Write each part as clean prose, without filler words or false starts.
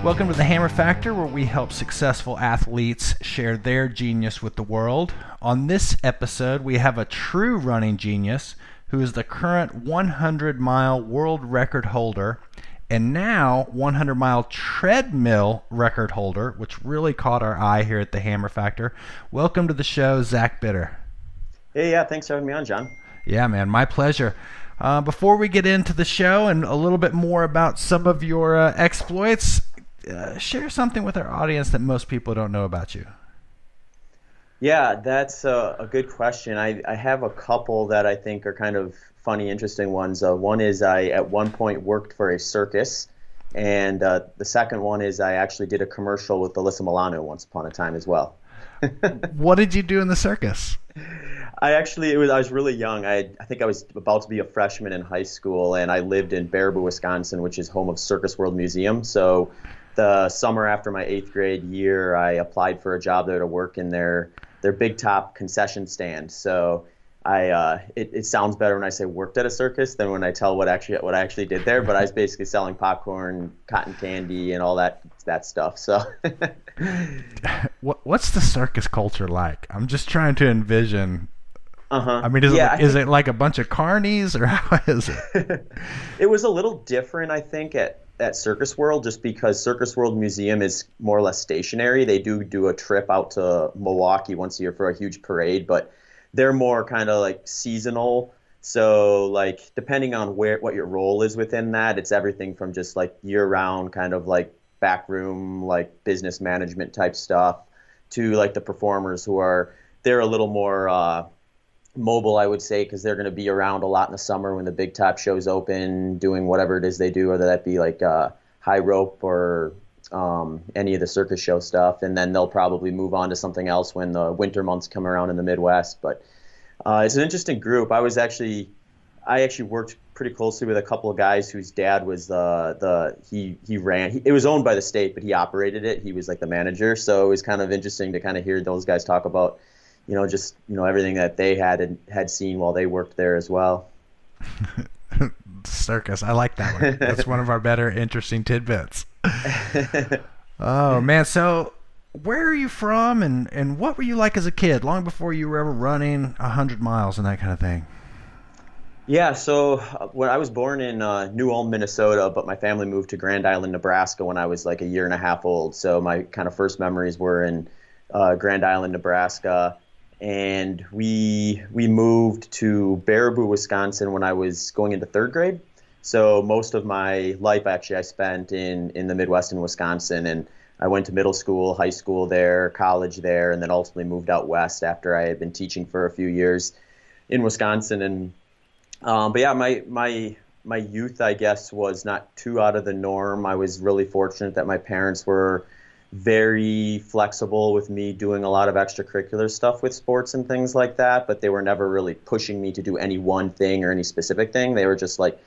Welcome to the Hammer Factor, where we help successful athletes share their genius with the world. On this episode, we have a true running genius who is the current 100-mile world record holder and now 100-mile treadmill record holder, which really caught our eye here at the Hammer Factor. Welcome to the show, Zach Bitter. Hey, yeah, thanks for having me on, John. Yeah, man, my pleasure. Before we get into the show and a little bit more about some of your exploits, share something with our audience that most people don't know about you. Yeah, that's a good question. I have a couple that I think are kind of funny, interesting ones. One is I, at one point, worked for a circus, and the second one is I actually did a commercial with Alyssa Milano once upon a time as well. What did you do in the circus? I was really young. I think I was about to be a freshman in high school, and I lived in Baraboo, Wisconsin, which is home of Circus World Museum. So the summer after my 8th grade year, I applied for a job there to work in their big top concession stand. So it sounds better when I say worked at a circus than when I tell what I actually did there. But I was basically selling popcorn, cotton candy, and all that stuff. So what's the circus culture like? I'm just trying to envision. I mean, is it like a bunch of carnies, or how is it? It was a little different, I think, at Circus World, just because Circus World Museum is more or less stationary. They do a trip out to Milwaukee once a year for a huge parade, but they're more kind of like seasonal. So like depending on what your role is within that, it's everything from just like year-round kind of like backroom, like business management type stuff, to like the performers they're a little more mobile, I would say, because they're going to be around a lot in the summer when the big top shows open, doing whatever it is they do, whether that be like high rope or any of the circus show stuff. And then they'll probably move on to something else when the winter months come around in the Midwest. But it's an interesting group. I actually worked pretty closely with a couple of guys whose dad was it was owned by the state, but he operated it. He was like the manager. So it was kind of interesting to kind of hear those guys talk about everything that they had seen while they worked there as well. Circus, I like that one. That's one of our better interesting tidbits. Oh man, so where are you from, and what were you like as a kid, long before you were ever running 100 miles and that kind of thing? Yeah, so when I was born in New Ulm, Minnesota, but my family moved to Grand Island, Nebraska when I was like a year and a half old. So my kind of first memories were in Grand Island, Nebraska. And we moved to Baraboo, Wisconsin when I was going into 3rd grade. So most of my life, actually, I spent in the Midwest in Wisconsin. And I went to middle school, high school there, college there, and then ultimately moved out west after I had been teaching for a few years in Wisconsin. And but yeah, my youth, I guess, was not too out of the norm. I was really fortunate that my parents were very flexible with me doing a lot of extracurricular stuff with sports and things like that, but they were never really pushing me to do any one thing or any specific thing. They were just like,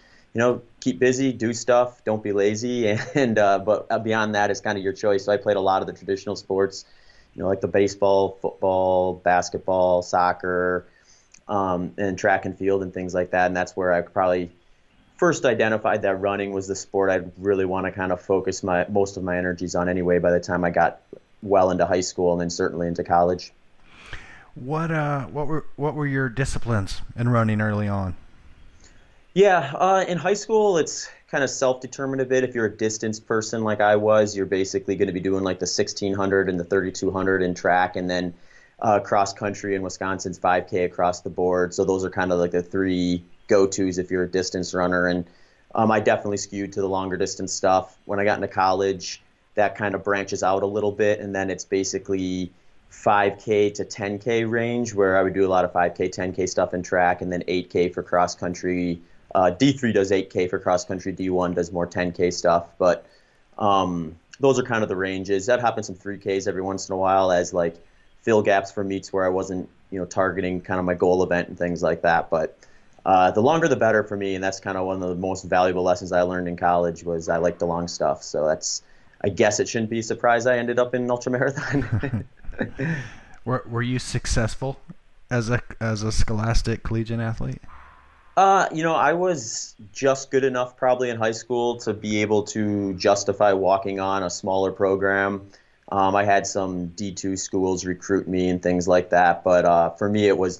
keep busy, do stuff, don't be lazy, and but beyond that, it's kind of your choice. So I played a lot of the traditional sports, like the baseball, football, basketball, soccer, and track and field and things like that. And that's where I probably first identified that running was the sport I'd really want to kind of focus most of my energies on anyway by the time I got well into high school and then certainly into college. What were your disciplines in running early on? Yeah, in high school it's kind of self-determined a bit. If you're a distance person like I was, you're basically going to be doing like the 1600 and the 3200 in track, and then cross country in Wisconsin's 5K across the board. So those are kind of like the three go-tos if you're a distance runner. And I definitely skewed to the longer distance stuff. When I got into college, that kind of branches out a little bit, and then it's basically 5K to 10K range, where I would do a lot of 5K, 10K stuff in track, and then 8K for cross country. D3 does 8K for cross country, D1 does more 10K stuff, but those are kind of the ranges. That happens some 3Ks every once in a while as like fill gaps for meets where I wasn't targeting kind of my goal event and things like that. But the longer the better for me, and that's kind of one of the most valuable lessons I learned in college was I like the long stuff. So I guess it shouldn't be a surprise I ended up in ultramarathon. Were you successful as a scholastic collegiate athlete? I was just good enough probably in high school to be able to justify walking on a smaller program. I had some D2 schools recruit me and things like that, but for me it was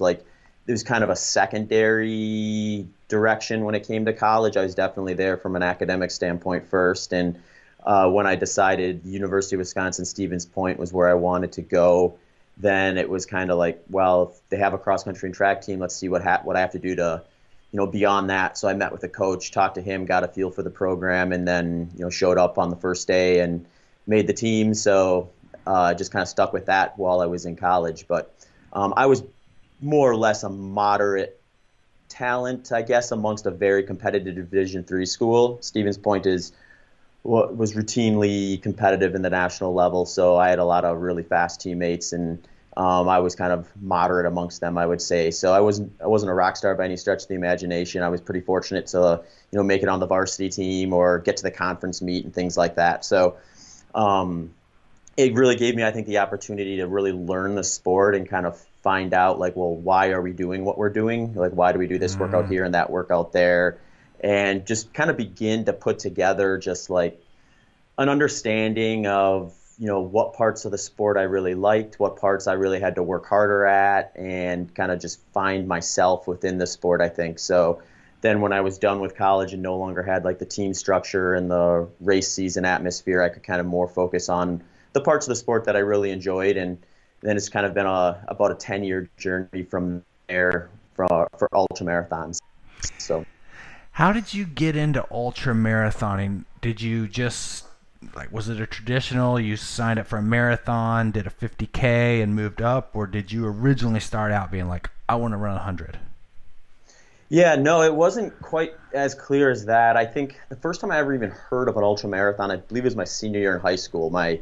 kind of a secondary direction when it came to college. I was definitely there from an academic standpoint first, and when I decided University of Wisconsin-Stevens Point was where I wanted to go, then it was kind of like, well, if they have a cross country and track team, let's see what I have to do to beyond that. So I met with the coach, talked to him, got a feel for the program, and then, showed up on the first day and made the team. So just kind of stuck with that while I was in college. But I was more or less a moderate talent, I guess, amongst a very competitive Division III school. Stevens Point was routinely competitive in the national level, so I had a lot of really fast teammates, and I was kind of moderate amongst them, I would say. So I wasn't a rock star by any stretch of the imagination. I was pretty fortunate to make it on the varsity team or get to the conference meet and things like that. So it really gave me, I think, the opportunity to really learn the sport and kind of find out, like, well, why are we doing what we're doing? Like, why do we do this workout here and that workout there? And just kind of begin to put together just like an understanding of, what parts of the sport I really liked, what parts I really had to work harder at, and kind of just find myself within the sport, I think. So then when I was done with college and no longer had like the team structure and the race season atmosphere, I could kind of more focus on the parts of the sport that I really enjoyed. And then it's kind of been about a 10-year journey from there for ultra marathons. So. How did you get into ultra marathoning? Did you just, was it a traditional, you signed up for a marathon, did a 50K and moved up, or did you originally start out being like, I want to run 100? Yeah, no, it wasn't quite as clear as that. I think the first time I ever even heard of an ultra marathon, I believe it was my senior year in high school. My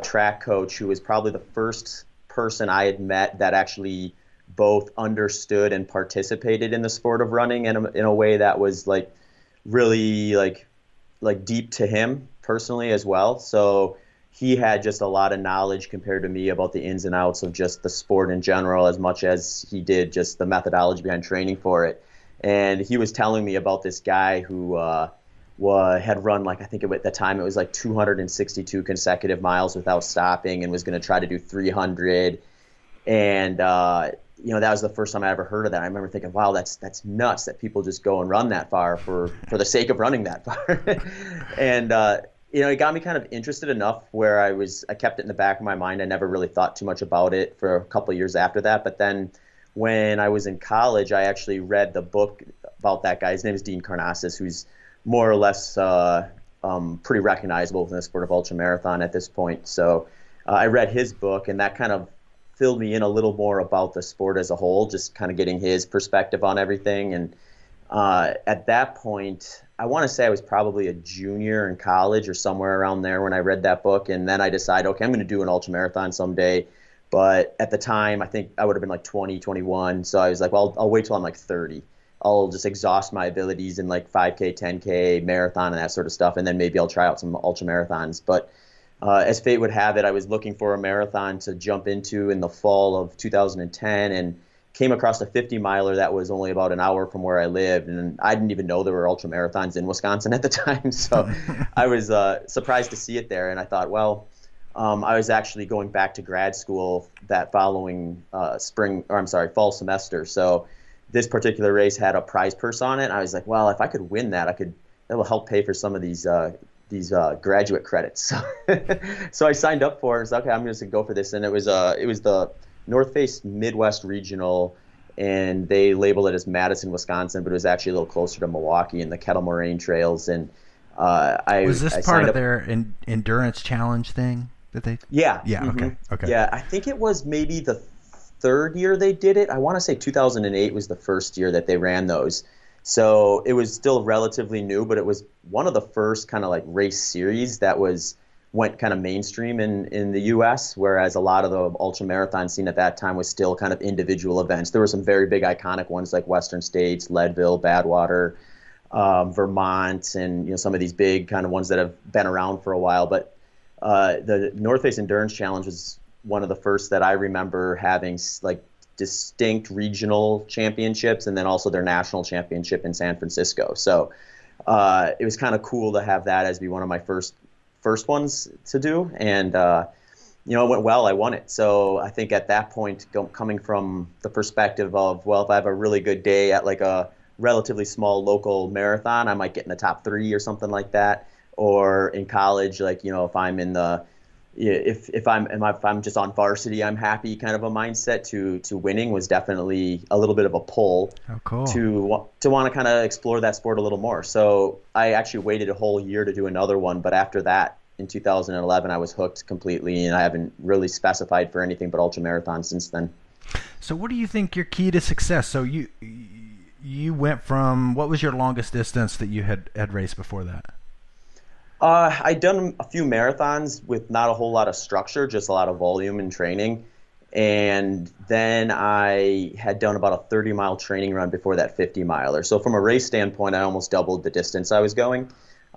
track coach, who was probably the first person I had met that actually both understood and participated in the sport of running in a way that was like really like deep to him personally as well. So he had just a lot of knowledge compared to me about the ins and outs of just the sport in general, as much as he did just the methodology behind training for it. And he was telling me about this guy who had run, like, I think at the time it was like 262 consecutive miles without stopping, and was going to try to do 300. And that was the first time I ever heard of that. I remember thinking, wow, that's nuts that people just go and run that far for the sake of running that far. And it got me kind of interested enough where I kept it in the back of my mind. I never really thought too much about it for a couple of years after that. But then when I was in college, I actually read the book about that guy. His name is Dean Karnazes, who's more or less pretty recognizable within the sport of ultramarathon at this point. So I read his book, and that kind of filled me in a little more about the sport as a whole, just kind of getting his perspective on everything. And at that point, I want to say I was probably a junior in college or somewhere around there when I read that book. And then I decided, okay, I'm going to do an ultramarathon someday. But at the time, I think I would have been like 20, 21. So I was like, well, I'll wait till I'm like 30. I'll just exhaust my abilities in like 5K, 10K, marathon, and that sort of stuff. And then maybe I'll try out some ultramarathons. But as fate would have it, I was looking for a marathon to jump into in the fall of 2010 and came across a 50-miler that was only about an hour from where I lived. And I didn't even know there were ultramarathons in Wisconsin at the time. So I was surprised to see it there. And I thought, well, I was actually going back to grad school that following fall semester. So this particular race had a prize purse on it. I was like, well, if I could win that, that will help pay for some of these graduate credits. So I signed up for it. I was like, okay, I'm just gonna go for this. And it was the North Face Midwest Regional, and they labeled it as Madison, Wisconsin, but it was actually a little closer to Milwaukee and the Kettle Moraine trails. And was this part of their endurance challenge thing that they? Yeah. Yeah. Mm-hmm. Okay. Yeah, I think it was maybe the third year they did it. I want to say 2008 was the first year that they ran those. So it was still relatively new, but it was one of the first kind of like race series that went kind of mainstream in the U.S., whereas a lot of the ultramarathon scene at that time was still kind of individual events. There were some very big iconic ones like Western States, Leadville, Badwater, Vermont, and some of these big kind of ones that have been around for a while. But the North Face Endurance Challenge was one of the first that I remember having like distinct regional championships and then also their national championship in San Francisco. So it was kind of cool to have that as be one of my first ones to do. And, it went well. I won it. So I think at that point, coming from the perspective of, well, if I have a really good day at like a relatively small local marathon, I might get in the top 3 or something like that. Or in college, like, if I'm in the, if I'm just on varsity, I'm happy kind of a mindset to winning was definitely a little bit of a pull. Oh, cool. to want to kind of explore that sport a little more. So I actually waited a whole year to do another one. But after that, in 2011, I was hooked completely, and I haven't really specified for anything but ultramarathon since then. So what do you think your key to success? So you went from, what was your longest distance that you had raced before that? I'd done a few marathons with not a whole lot of structure, just a lot of volume and training. And then I had done about a 30-mile training run before that 50-miler. So from a race standpoint, I almost doubled the distance I was going,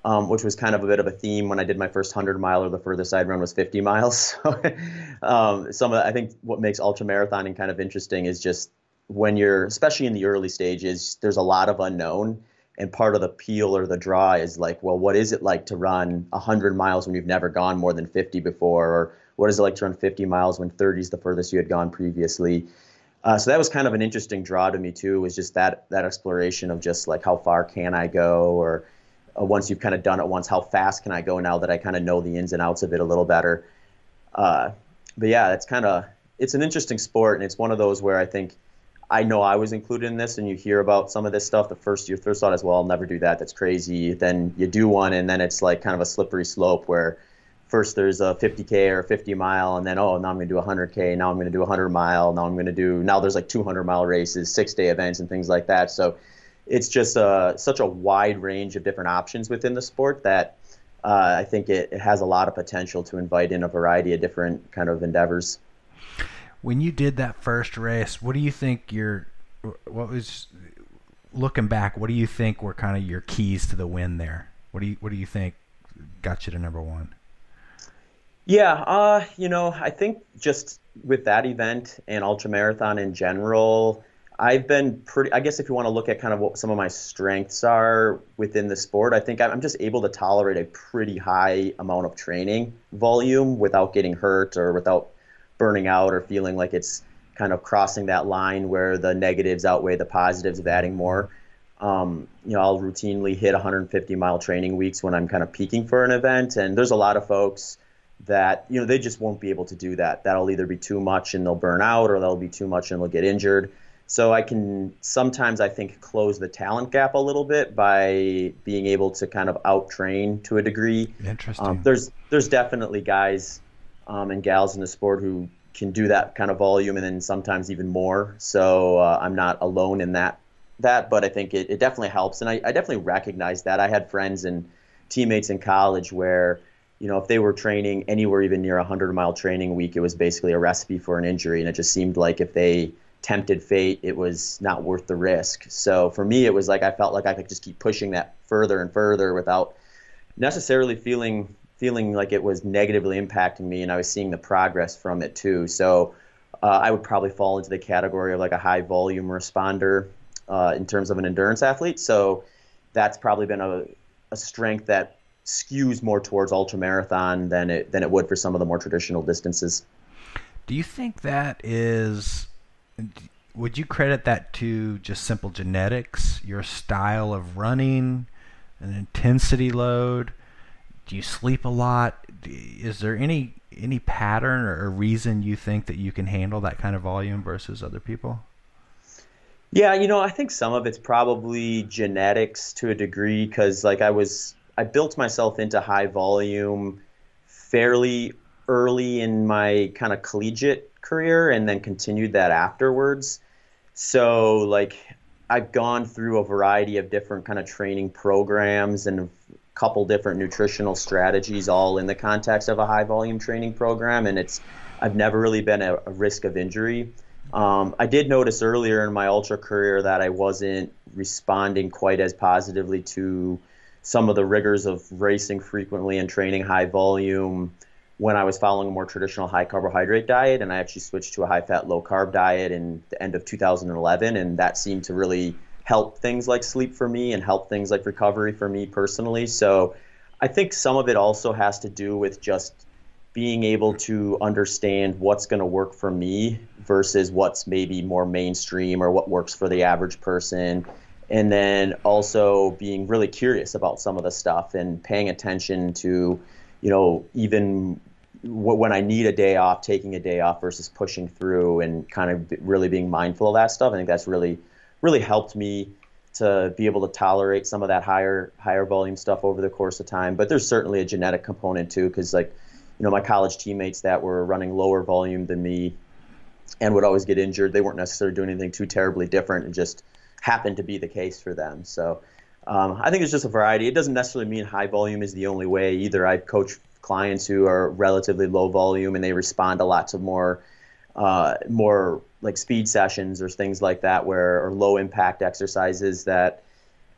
which was kind of a bit of a theme when I did my first 100-miler. The furthest I'd run was 50 miles. I think what makes ultramarathoning kind of interesting is just when you're, especially in the early stages, there's a lot of unknown. And part of the appeal or the draw is like, well, what is it like to run 100 miles when you've never gone more than 50 before? Or what is it like to run 50 miles when 30 is the furthest you had gone previously? So that was kind of an interesting draw to me too, was just that exploration of just like, how far can I go? Or once you've kind of done it once, how fast can I go now that I kind of know the ins and outs of it a little better? But yeah, it's an interesting sport. And it's one of those where I think, I know I was included in this, and you hear about some of this stuff. Your first thought is, well, I'll never do that. That's crazy. Then you do one, and then it's like kind of a slippery slope where first there's a 50K or a 50-mile, and then, now I'm going to do a 100K. Now I'm going to do a 100-mile. Now there's like 200-mile races, 6-day events, and things like that. So it's just such a wide range of different options within the sport that I think it has a lot of potential to invite in a variety of different kind of endeavors. When you did that first race, what do you think looking back, what do you think were kind of your keys to the win there? What do you think got you to number one? Yeah, I think just with that event and ultramarathon in general, I've been I guess if you want to look at kind of what some of my strengths are within the sport, I think I'm just able to tolerate a pretty high amount of training volume without getting hurt or without burning out or feeling like it's kind of crossing that line where the negatives outweigh the positives of adding more. I'll routinely hit 150-mile training weeks when I'm kind of peaking for an event. And there's a lot of folks that, they just won't be able to do that. That'll either be too much and they'll burn out, or that'll be too much and they'll get injured. So I can sometimes, I think, close the talent gap a little bit by being able to kind of out-train to a degree. Interesting. There's definitely guys and gals in the sport who can do that kind of volume and then sometimes even more. So I'm not alone in that, but I think it definitely helps. And I definitely recognize that. I had friends and teammates in college where, if they were training anywhere even near a 100-mile training week, it was basically a recipe for an injury. And it just seemed like if they tempted fate, it was not worth the risk. So for me, it was like I felt like I could just keep pushing that further and further without necessarily feeling like it was negatively impacting me, and I was seeing the progress from it too. So I would probably fall into the category of like a high volume responder in terms of an endurance athlete. So that's probably been a strength that skews more towards ultramarathon than it would for some of the more traditional distances. Do you think would you credit that to just simple genetics, your style of running, an intensity load? Do you sleep a lot? Is there any pattern or reason you think that you can handle that kind of volume versus other people? Yeah, I think some of it's probably genetics to a degree, because like I built myself into high volume fairly early in my kind of collegiate career and then continued that afterwards. So like I've gone through a variety of different kind of training programs and couple different nutritional strategies all in the context of a high volume training program, and I've never really been a risk of injury. I did notice earlier in my ultra career that I wasn't responding quite as positively to some of the rigors of racing frequently and training high volume when I was following a more traditional high carbohydrate diet, and I actually switched to a high fat, low carb diet in the end of 2011, and that seemed to really help things like sleep for me and help things like recovery for me personally. So I think some of it also has to do with just being able to understand what's going to work for me versus what's maybe more mainstream or what works for the average person. And then also being really curious about some of the stuff and paying attention to, even when I need a day off, taking a day off versus pushing through, and kind of really being mindful of that stuff. I think that's really, really helped me to be able to tolerate some of that higher volume stuff over the course of time. But there's certainly a genetic component too, because my college teammates that were running lower volume than me and would always get injured, they weren't necessarily doing anything too terribly different. It just happened to be the case for them. So I think it's just a variety. It doesn't necessarily mean high volume is the only way either. I coach clients who are relatively low volume and they respond a lot to more like speed sessions or things like that, or low impact exercises that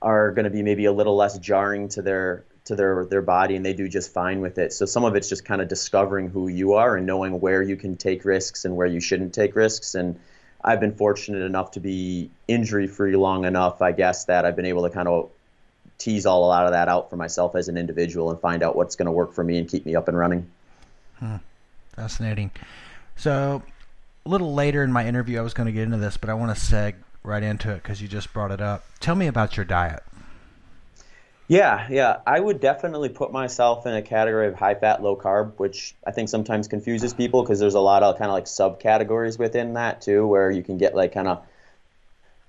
are going to be maybe a little less jarring to their body, and they do just fine with it. So some of it's just kind of discovering who you are and knowing where you can take risks and where you shouldn't take risks. And I've been fortunate enough to be injury free long enough, I guess, that I've been able to kind of tease a lot of that out for myself as an individual and find out what's going to work for me and keep me up and running. Fascinating. So a little later in my interview, I was going to get into this, but I want to seg right into it because you just brought it up. Tell me about your diet. Yeah. I would definitely put myself in a category of high fat, low carb, which I think sometimes confuses people because there's a lot of kind of like subcategories within that too, where you can get like kind of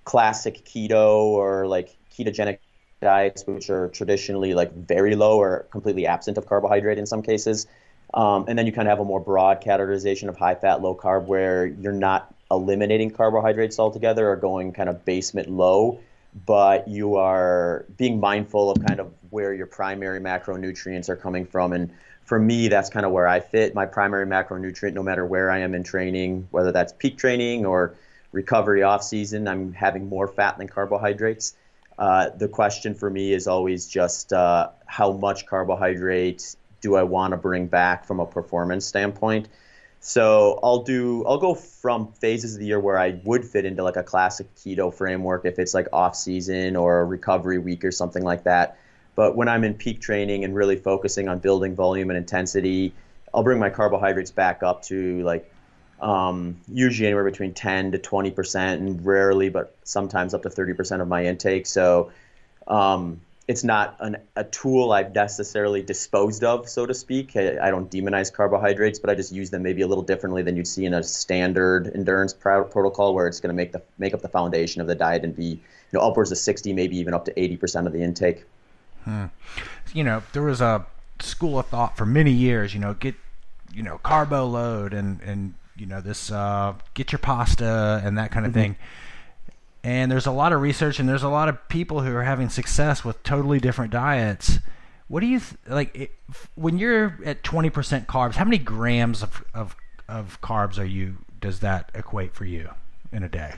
classic keto or like ketogenic diets, which are traditionally like very low or completely absent of carbohydrate in some cases. And then you kind of have a more broad categorization of high fat, low carb, where you're not eliminating carbohydrates altogether or going kind of basement low, but you are being mindful of kind of where your primary macronutrients are coming from. And for me, that's kind of where I fit. My primary macronutrient, no matter where I am in training, whether that's peak training or recovery off season, I'm having more fat than carbohydrates. The question for me is always just how much carbohydrate do I want to bring back from a performance standpoint. So I'll go from phases of the year where I would fit into like a classic keto framework if it's like off season or a recovery week or something like that. But when I'm in peak training and really focusing on building volume and intensity, I'll bring my carbohydrates back up to like usually anywhere between 10 to 20%, and rarely, but sometimes up to 30% of my intake. So it's not a tool I've necessarily disposed of, so to speak. I don't demonize carbohydrates, but I just use them maybe a little differently than you'd see in a standard endurance protocol, where it's going to make up the foundation of the diet and be upwards of 60, maybe even up to 80% of the intake. There was a school of thought for many years. Get carbo load and this get your pasta and that kind of thing. And there's a lot of research, and there's a lot of people who are having success with totally different diets. What do you when you're at 20% carbs? How many grams of carbs does that equate for you in a day?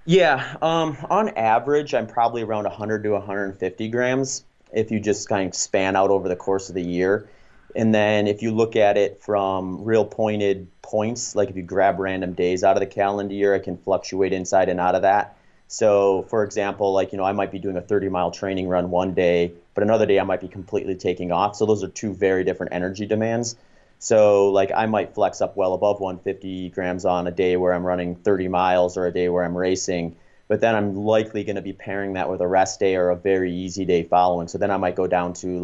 Yeah, on average, I'm probably around 100 to 150 grams if you just kind of span out over the course of the year. And then if you look at it from real pointed points, like if you grab random days out of the calendar year, it can fluctuate inside and out of that. So for example, I might be doing a 30-mile training run one day, but another day I might be completely taking off. So those are two very different energy demands. So I might flex up well above 150 grams on a day where I'm running 30 miles or a day where I'm racing. But then I'm likely going to be pairing that with a rest day or a very easy day following. So then I might go down to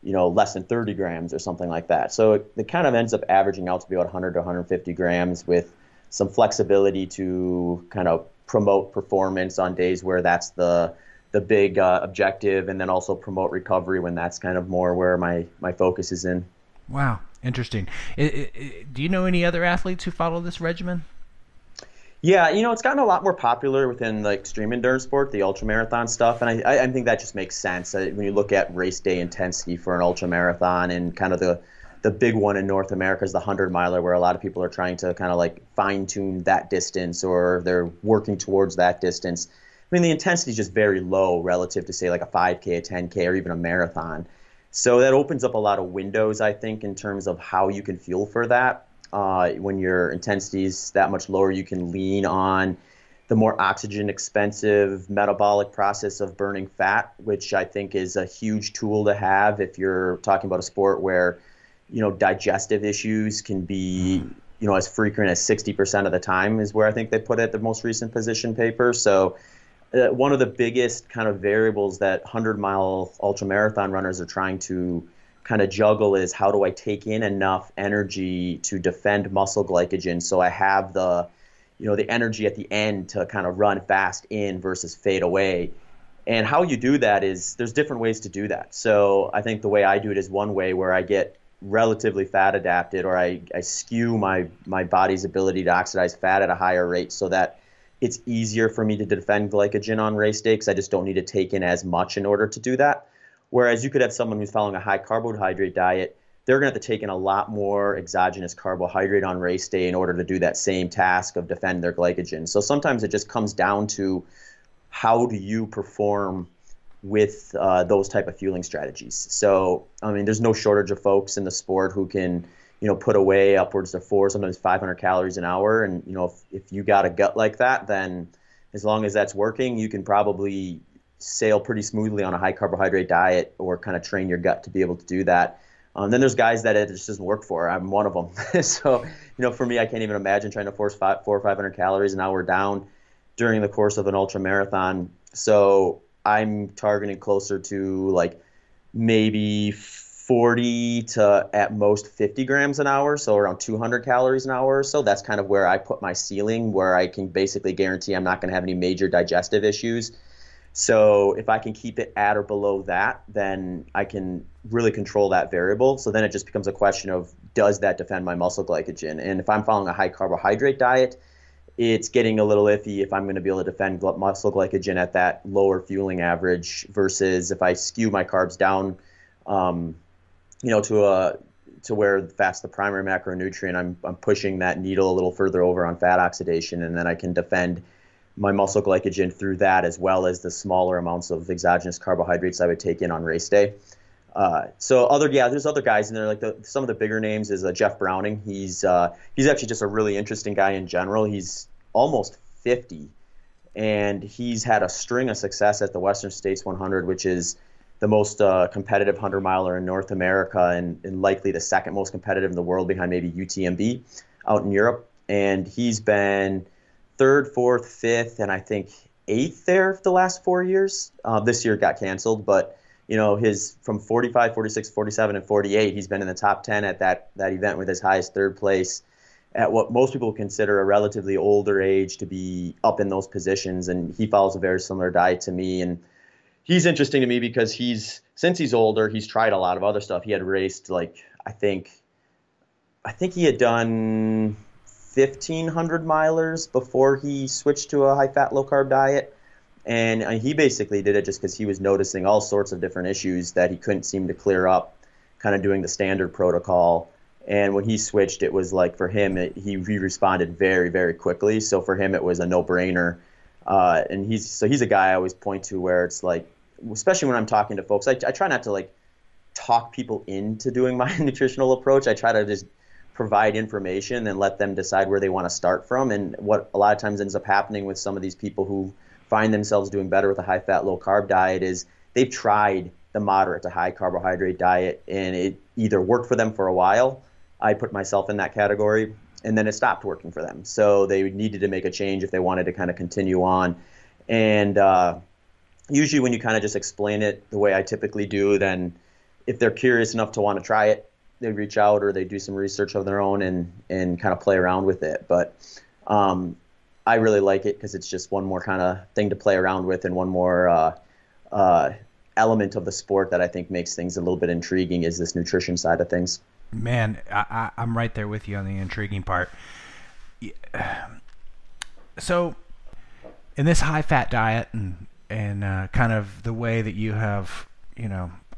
less than 30 grams or something like that. So it kind of ends up averaging out to be about 100 to 150 grams with some flexibility to kind of promote performance on days where that's the big objective, and then also promote recovery when that's kind of more where my focus is in. Wow, interesting. Do you know any other athletes who follow this regimen? Yeah, it's gotten a lot more popular within the extreme endurance sport, the ultramarathon stuff, and I think that just makes sense. When you look at race day intensity for an ultramarathon, and kind of the big one in North America is the 100-miler, where a lot of people are trying to kind of fine-tune that distance, or they're working towards that distance. I mean, the intensity is just very low relative to, say, like a 5K, a 10K, or even a marathon. So that opens up a lot of windows, I think, in terms of how you can fuel for that. When your intensity is that much lower, you can lean on the more oxygen expensive metabolic process of burning fat, which I think is a huge tool to have if you're talking about a sport where, digestive issues can be, as frequent as 60% of the time is where I think they put it, the most recent position paper. So one of the biggest kind of variables that 100-mile ultramarathon runners are trying to kind of juggle is, how do I take in enough energy to defend muscle glycogen so I have the energy at the end to kind of run fast in versus fade away. And how you do that is, there's different ways to do that. So I think the way I do it is one way where I get relatively fat adapted, or I skew my body's ability to oxidize fat at a higher rate so that it's easier for me to defend glycogen on race day, because I just don't need to take in as much in order to do that. Whereas you could have someone who's following a high carbohydrate diet, they're going to have to take in a lot more exogenous carbohydrate on race day in order to do that same task of defend their glycogen. So sometimes it just comes down to, how do you perform with those type of fueling strategies? So, I mean, there's no shortage of folks in the sport who can, put away upwards of 400, sometimes 500 calories an hour. And, if you got a gut like that, then as long as that's working, you can probably sail pretty smoothly on a high carbohydrate diet, or kind of train your gut to be able to do that. Then there's guys that it just doesn't work for. I'm one of them. So, for me, I can't even imagine trying to force 400 or 500 calories an hour down during the course of an ultra marathon. So I'm targeting closer to like maybe 40 to at most 50 grams an hour, so around 200 calories an hour. So that's kind of where I put my ceiling, where I can basically guarantee I'm not going to have any major digestive issues. So if I can keep it at or below that, then I can really control that variable. So then it just becomes a question of, does that defend my muscle glycogen? And if I'm following a high carbohydrate diet, it's getting a little iffy if I'm going to be able to defend muscle glycogen at that lower fueling average, versus if I skew my carbs down, to where fat's the primary macronutrient, I'm pushing that needle a little further over on fat oxidation, and then I can defend my muscle glycogen through that, as well as the smaller amounts of exogenous carbohydrates I would take in on race day. There's other guys in there, like some of the bigger names is Jeff Browning. He's actually just a really interesting guy in general. He's almost 50, and he's had a string of success at the Western States 100, which is the most competitive 100-miler in North America, and likely the second most competitive in the world, behind maybe UTMB out in Europe. And he's been third, fourth, fifth, and I think eighth there for the last 4 years. This year got canceled, but his from 45, 46, 47, and 48, he's been in the top 10 at that event, with his highest third place at what most people consider a relatively older age to be up in those positions. And he follows a very similar diet to me. And he's interesting to me because since he's older, he's tried a lot of other stuff. He had raced, like, I think he had done 1,500 milers before he switched to a high-fat, low-carb diet. And he basically did it just because he was noticing all sorts of different issues that he couldn't seem to clear up, kind of doing the standard protocol. And when he switched, it was like, for him, he responded very, very quickly. So for him, it was a no-brainer. And he's a guy I always point to, where it's like, especially when I'm talking to folks, I try not to like talk people into doing my nutritional approach. I try to just provide information and let them decide where they want to start from. And what a lot of times ends up happening with some of these people who find themselves doing better with a high-fat, low-carb diet is they've tried the moderate to high carbohydrate diet, and it either worked for them for a while. I put myself in that category, and then it stopped working for them. So they needed to make a change if they wanted to kind of continue on. And usually when you kind of just explain it the way I typically do, then if they're curious enough to want to try it, they reach out or they do some research of their own and kind of play around with it. But I really like it because it's just one more kind of thing to play around with, and one more element of the sport that I think makes things a little bit intriguing is this nutrition side of things. Man, I'm right there with you on the intriguing part. So in this high-fat diet and kind of the way that you have,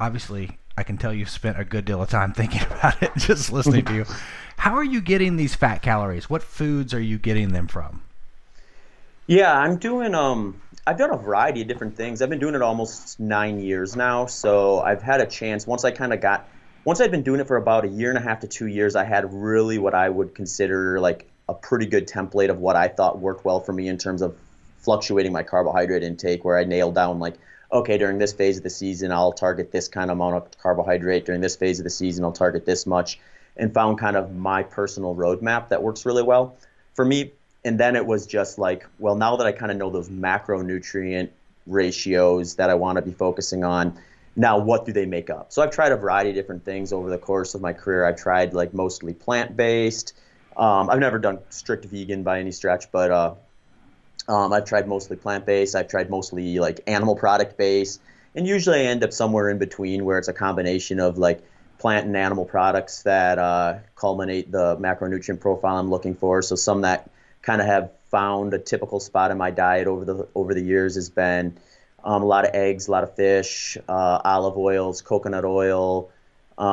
obviously I can tell you've spent a good deal of time thinking about it just listening to you. How are you getting these fat calories? What foods are you getting them from? Yeah, I'm doing I've done a variety of different things. I've been doing it almost 9 years now, so I've had a chance. Once I'd been doing it for about a year and a half to 2 years, I had really what I would consider like a pretty good template of what I thought worked well for me in terms of fluctuating my carbohydrate intake, where I nailed down like, okay, during this phase of the season, I'll target this kind of amount of carbohydrate. During this phase of the season, I'll target this much, and found kind of my personal roadmap that works really well for me. And then it was just like, well, now that I kind of know those macronutrient ratios that I want to be focusing on, now what do they make up? So I've tried a variety of different things over the course of my career. I've tried like mostly plant-based. I've never done strict vegan by any stretch, but I've tried mostly plant-based. I've tried mostly like animal product-based. And usually I end up somewhere in between, where it's a combination of like plant and animal products that culminate the macronutrient profile I'm looking for. So some that kind of have found a typical spot in my diet over the years has been a lot of eggs, a lot of fish, olive oils, coconut oil, a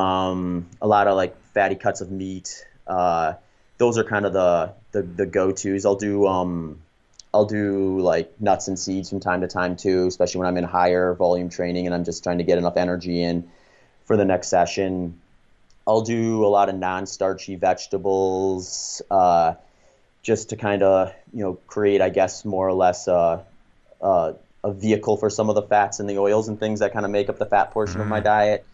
lot of like fatty cuts of meat. Those are kind of the go-tos. I'll do like nuts and seeds from time to time too, especially when I'm in higher volume training and I'm just trying to get enough energy in for the next session. I'll do a lot of non-starchy vegetables, just to kind of, create, I guess, more or less a vehicle for some of the fats and the oils and things that kind of make up the fat portion of my diet.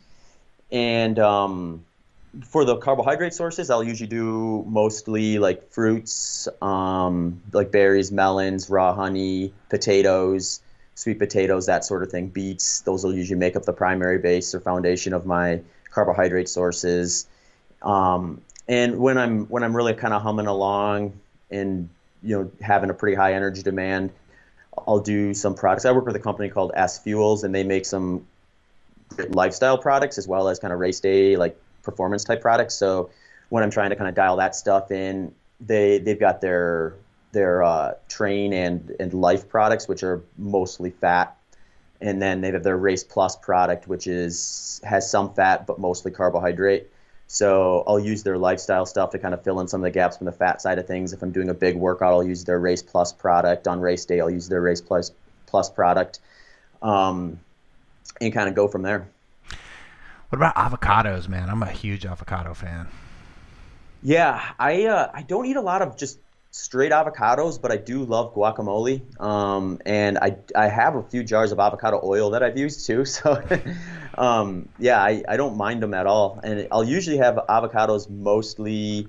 And for the carbohydrate sources, I'll usually do mostly like fruits, like berries, melons, raw honey, potatoes, sweet potatoes, that sort of thing, beets. Those will usually make up the primary base or foundation of my carbohydrate sources. And when I'm really kind of humming along and having a pretty high energy demand, I'll do some products. I work with a company called S Fuels, and they make some lifestyle products as well as kind of race day like performance type products. So when I'm trying to kind of dial that stuff in, they've got their train and life products, which are mostly fat, and then they have their Race Plus product, which has some fat but mostly carbohydrate. So I'll use their lifestyle stuff to kind of fill in some of the gaps from the fat side of things. If I'm doing a big workout, I'll use their Race Plus product. On race day, I'll use their Race Plus product, and kind of go from there. What about avocados, man? I'm a huge avocado fan. Yeah, I don't eat a lot of just straight avocados, but I do love guacamole. And I have a few jars of avocado oil that I've used too. So yeah, I don't mind them at all. And I'll usually have avocados mostly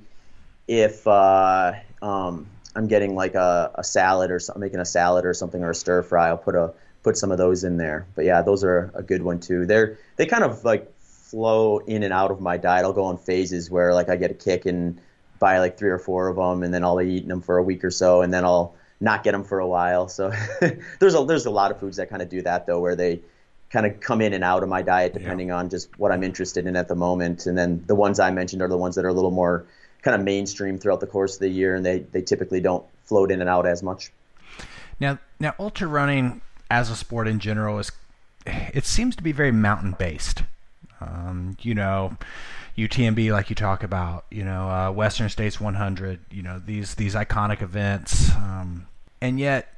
if I'm getting like a salad or something, making a salad or something, or a stir fry. I'll put some of those in there. But yeah, those are a good one too. They kind of like flow in and out of my diet. I'll go in phases where like I get a kick and buy like 3 or 4 of them, and then I'll eat them for a week or so, and then I'll not get them for a while. So there's a lot of foods that kind of do that though, where they kind of come in and out of my diet depending on just what I'm interested in at the moment. And then the ones I mentioned are the ones that are a little more kind of mainstream throughout the course of the year, and they typically don't float in and out as much. Now ultra running as a sport in general it seems to be very mountain based. UTMB, like you talk about, Western States 100, these iconic events, and yet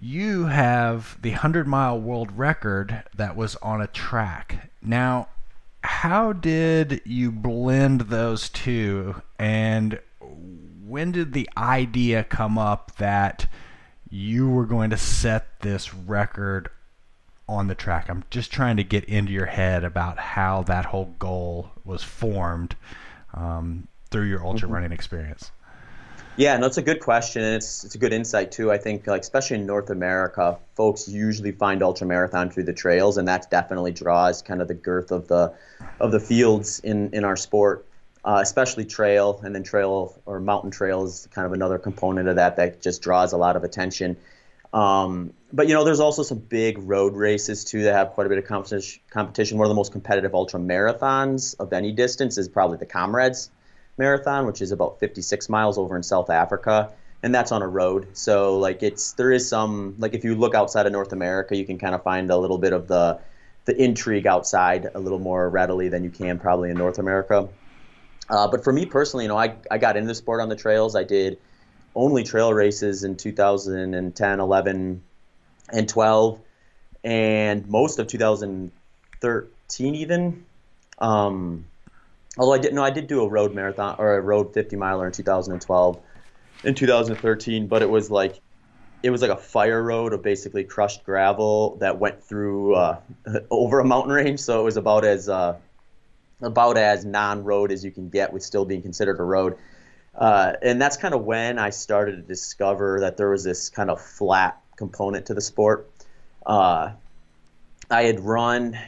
you have the 100-mile world record that was on a track. Now, how did you blend those two, and when did the idea come up that you were going to set this record on the track? I'm just trying to get into your head about how that whole goal was formed through your ultra running experience. Yeah, no, it's a good question. It's a good insight too. I think, like, especially in North America, folks usually find ultra marathon through the trails, and that definitely draws kind of the girth of the fields in our sport, especially trail, and then trail or mountain trail is kind of another component of that just draws a lot of attention. But there's also some big road races too that have quite a bit of competition. One of the most competitive ultra marathons of any distance is probably the Comrades Marathon, which is about 56 miles over in South Africa, and that's on a road. So like there is some, like, if you look outside of North America, you can kind of find a little bit of the intrigue outside a little more readily than you can probably in North America. But for me personally, I got into the sport on the trails. I did only trail races in 2010, 11, and 12 and most of 2013 even. Although I did do a road marathon or a road 50 miler in 2012 in 2013, but it was like a fire road of basically crushed gravel that went through over a mountain range. So it was about as non-road as you can get with still being considered a road. And that's kind of when I started to discover that there was this kind of flat component to the sport. I had run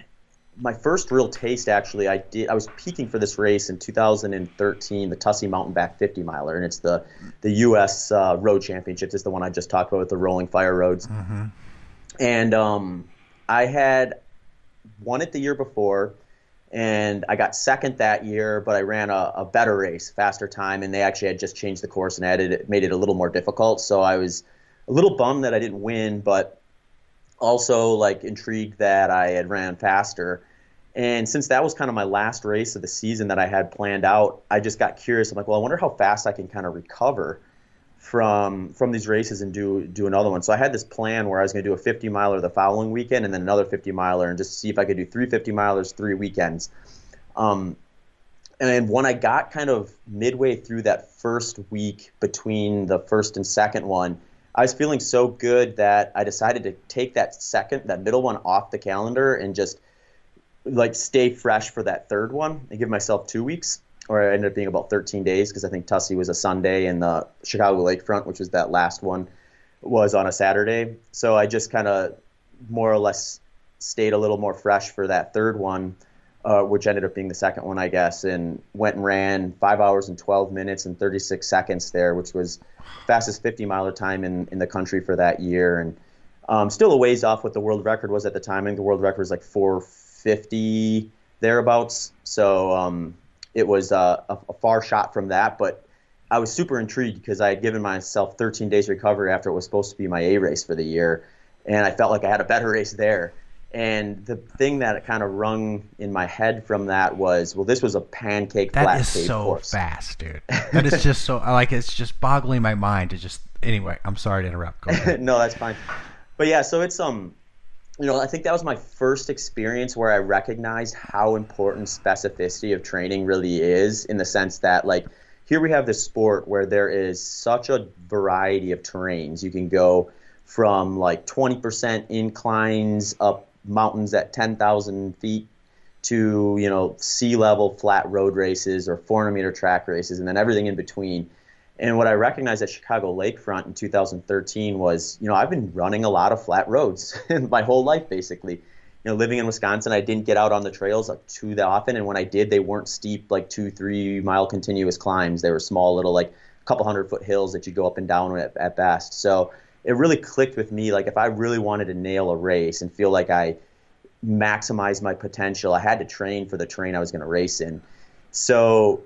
my first real taste, actually. I was peaking for this race in 2013, the Tussey Mountain Back 50 miler, and it's the U.S. Road Championships. It's the one I just talked about with the rolling fire roads. Mm-hmm. And I had won it the year before, and I got second that year, but I ran a better race, faster time, and they actually had just changed the course and made it a little more difficult. So I was a little bummed that I didn't win, but also like intrigued that I had ran faster. And since that was kind of my last race of the season that I had planned out, I just got curious. I'm like, well, I wonder how fast I can kind of recover from these races and do another one. So I had this plan where I was going to do a 50 miler the following weekend and then another 50 miler and just see if I could do 3 50 milers 3 weekends. And when I got kind of midway through that first week between the first and second one, I was feeling so good that I decided to take that middle one off the calendar and just like stay fresh for that third one and give myself 2 weeks, or it ended up being about 13 days because I think Tussey was a Sunday and the Chicago Lakefront, which was that last one, was on a Saturday. So I just kind of more or less stayed a little more fresh for that third one, which ended up being the second one, I guess, and went and ran 5 hours and 12 minutes and 36 seconds there, which was fastest 50 miler time in the country for that year. And still a ways off what the world record was at the time. I think the world record was like 450 thereabouts. So it was a far shot from that, but I was super intrigued because I had given myself 13 days recovery after it was supposed to be my A race for the year. And I felt like I had a better race there. And the thing that kind of rung in my head from that was, well, this was a pancake flat paved course. That is so fast, dude. That is just so, like, it's just boggling my mind to just, anyway, I'm sorry to interrupt. Go ahead. No, that's fine. But yeah, so it's, I think that was my first experience where I recognized how important specificity of training really is, in the sense that, like, here we have this sport where there is such a variety of terrains. You can go from like 20% inclines up mountains at 10,000 feet to, sea level flat road races or 400-meter track races, and then everything in between. And what I recognized at Chicago Lakefront in 2013 was, I've been running a lot of flat roads my whole life, basically. Living in Wisconsin, I didn't get out on the trails too that often, and when I did, they weren't steep, like 2-3 mile continuous climbs. They were small little, like a couple 100-foot hills that you go up and down at best. So it really clicked with me. Like, if I really wanted to nail a race and feel like I maximized my potential, I had to train for the terrain I was going to race in. So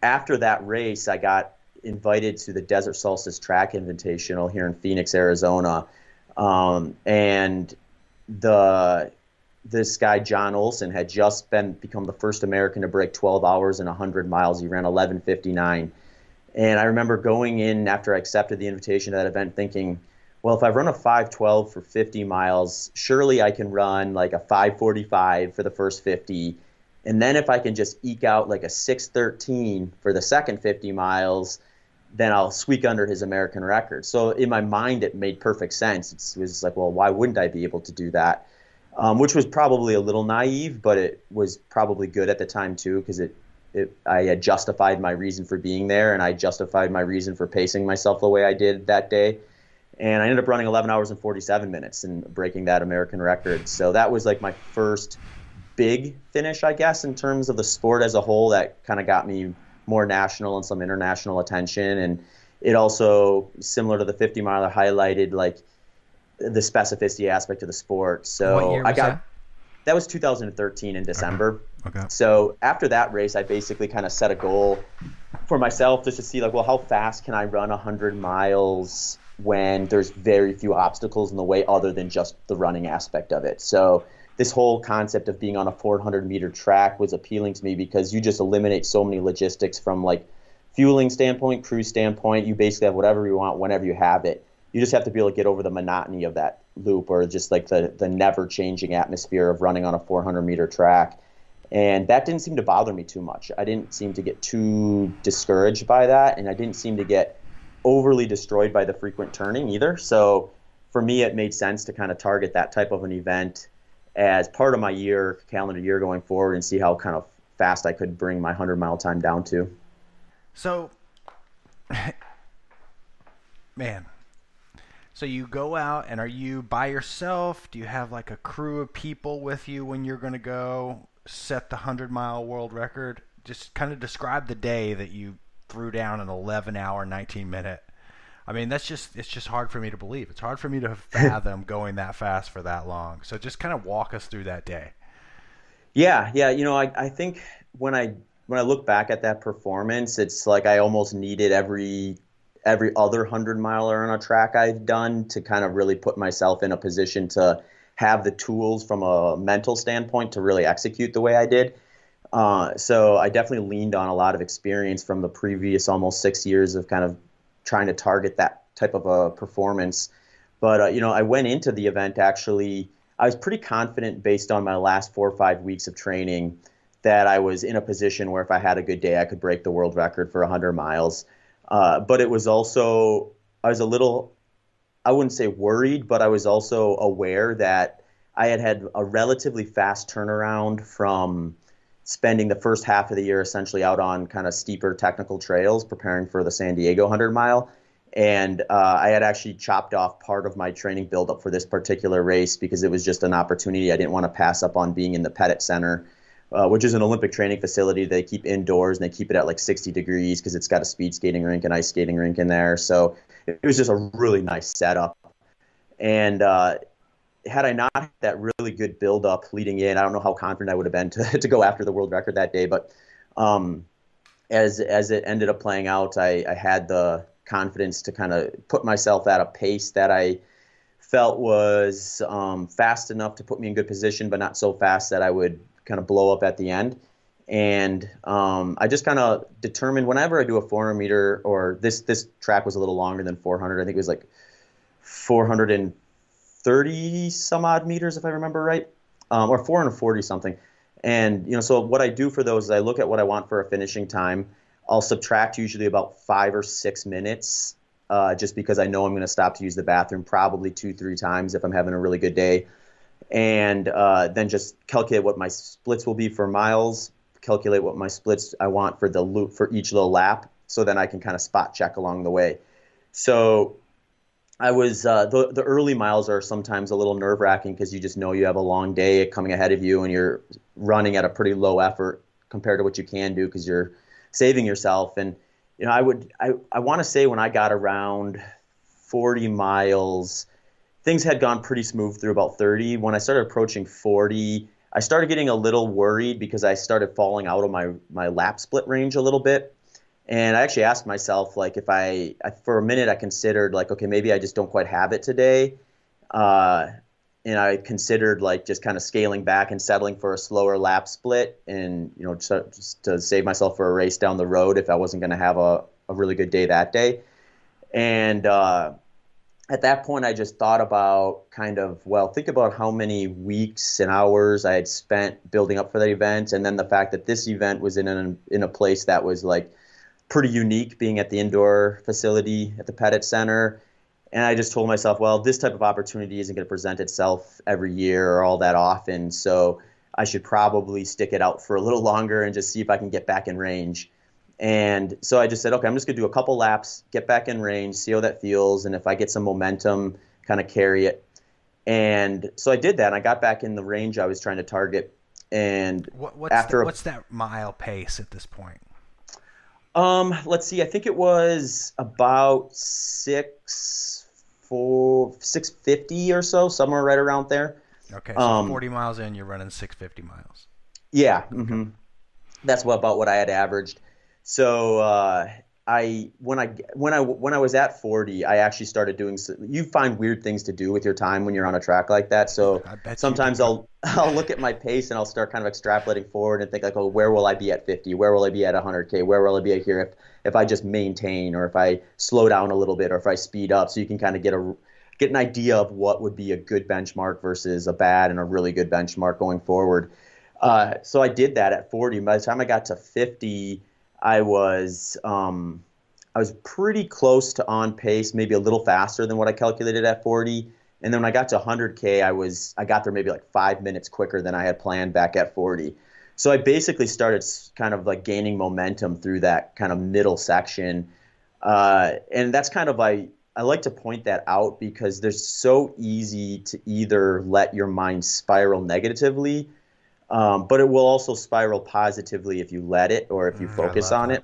after that race, I got invited to the Desert Solstice Track Invitational here in Phoenix, Arizona. And this guy, John Olson, had just become the first American to break 12 hours in 100 miles. He ran 11:59. And I remember going in after I accepted the invitation to that event thinking, well, if I run a 5:12 for 50 miles, surely I can run like a 5:45 for the first 50. And then if I can just eke out like a 6:13 for the second 50 miles, then I'll squeak under his American record. So in my mind, it made perfect sense. It was like, well, why wouldn't I be able to do that? Which was probably a little naive, but it was probably good at the time too, because I had justified my reason for being there, and I justified my reason for pacing myself the way I did that day. And I ended up running 11 hours and 47 minutes and breaking that American record. So that was like my first big finish, I guess, in terms of the sport as a whole, that kind of got me more national and some international attention. And it also, similar to the 50 miler, highlighted like the specificity aspect of the sport. So what year was that was 2013 in December. Okay. So after that race, I basically kind of set a goal for myself just to see like, well, how fast can I run 100 miles when there's very few obstacles in the way other than just the running aspect of it. So this whole concept of being on a 400-meter track was appealing to me because you just eliminate so many logistics from like fueling standpoint, crew standpoint. You basically have whatever you want whenever you have it. You just have to be able to get over the monotony of that loop, or just like the never changing atmosphere of running on a 400-meter track. And that didn't seem to bother me too much. I didn't seem to get too discouraged by that, and I didn't seem to get overly destroyed by the frequent turning either. So for me, it made sense to kind of target that type of an event as part of my calendar year going forward, and see how kind of fast I could bring my 100-mile time down to. So, man, so you go out, and are you by yourself? Do you have like a crew of people with you when you're going to go set the 100-mile world record? Just kind of describe the day that you threw down an 11-hour, 19-minute. I mean, it's just hard for me to believe. It's hard for me to fathom going that fast for that long. So just kind of walk us through that day. Yeah. I think when I look back at that performance, it's like I almost needed every other 100-miler on a track I've done to kind of really put myself in a position to have the tools from a mental standpoint to really execute the way I did. So I definitely leaned on a lot of experience from the previous almost 6 years of kind of trying to target that type of a performance. But, I went into the event actually, I was pretty confident based on my last 4 or 5 weeks of training that I was in a position where if I had a good day, I could break the world record for 100 miles. But it was also, I was a little, I wouldn't say worried, but I was also aware that I had a relatively fast turnaround from spending the first half of the year essentially out on kind of steeper technical trails preparing for the San Diego 100-mile. And I had actually chopped off part of my training buildup for this particular race because it was just an opportunity I didn't want to pass up on being in the Pettit Center, which is an Olympic training facility they keep indoors, and they keep it at like 60 degrees because it's got a speed skating rink and ice skating rink in there. So it was just a really nice setup. And had I not had that really good build-up leading in, I don't know how confident I would have been to go after the world record that day. But as it ended up playing out, I had the confidence to kind of put myself at a pace that I felt was fast enough to put me in good position, but not so fast that I would kind of blow up at the end. And I just kind of determined whenever I do a 400-meter, or this track was a little longer than 400. I think it was like 430 some odd meters, if I remember right, or 440 something. And, so what I do for those is I look at what I want for a finishing time. I'll subtract usually about 5 or 6 minutes, just because I know I'm going to stop to use the bathroom probably 2-3 times if I'm having a really good day. And then just calculate what my splits will be for miles, calculate what my splits I want for the loop for each little lap, so then I can kind of spot check along the way. So I was the early miles are sometimes a little nerve-wracking because you just know you have a long day coming ahead of you, and you're running at a pretty low effort compared to what you can do because you're saving yourself. And I want to say when I got around 40 miles, things had gone pretty smooth through about 30. When I started approaching 40, I started getting a little worried because I started falling out of my lap split range a little bit. And I actually asked myself, like, if I for a minute, I considered, like, okay, maybe I just don't quite have it today. And I considered, like, just kind of scaling back and settling for a slower lap split and, just to save myself for a race down the road if I wasn't going to have a really good day that day. And at that point, I just thought about think about how many weeks and hours I had spent building up for that event. And then the fact that this event was in a place that was, like, pretty unique, being at the indoor facility at the Pettit Center. And I just told myself, well, this type of opportunity isn't going to present itself every year or all that often, so I should probably stick it out for a little longer and just see if I can get back in range. And so I just said, okay, I'm just going to do a couple laps, get back in range, see how that feels, and if I get some momentum, kind of carry it. And so I did that, and I got back in the range I was trying to target. And what's that mile pace at this point? Let's see. I think it was about 650 or so, somewhere right around there. Okay, so 40 miles in, you're running 650 miles. Yeah, okay. Mm-hmm. That's about what I had averaged. So when I was at 40, I actually started doing. You find weird things to do with your time when you're on a track like that. So sometimes I'll look at my pace and I'll start kind of extrapolating forward and think, like, oh, where will I be at 50? Where will I be at 100K? Where will I be at here if I just maintain, or if I slow down a little bit, or if I speed up? So you can kind of get get an idea of what would be a good benchmark versus a bad and a really good benchmark going forward. So I did that at 40. By the time I got to 50, I was pretty close to on pace, maybe a little faster than what I calculated at 40. And then when I got to 100K, I got there maybe like 5 minutes quicker than I had planned back at 40. So I basically started kind of like gaining momentum through that kind of middle section. And that's kind of I like to point that out because they're so easy to either let your mind spiral negatively, but it will also spiral positively if you let it or if you focus on it.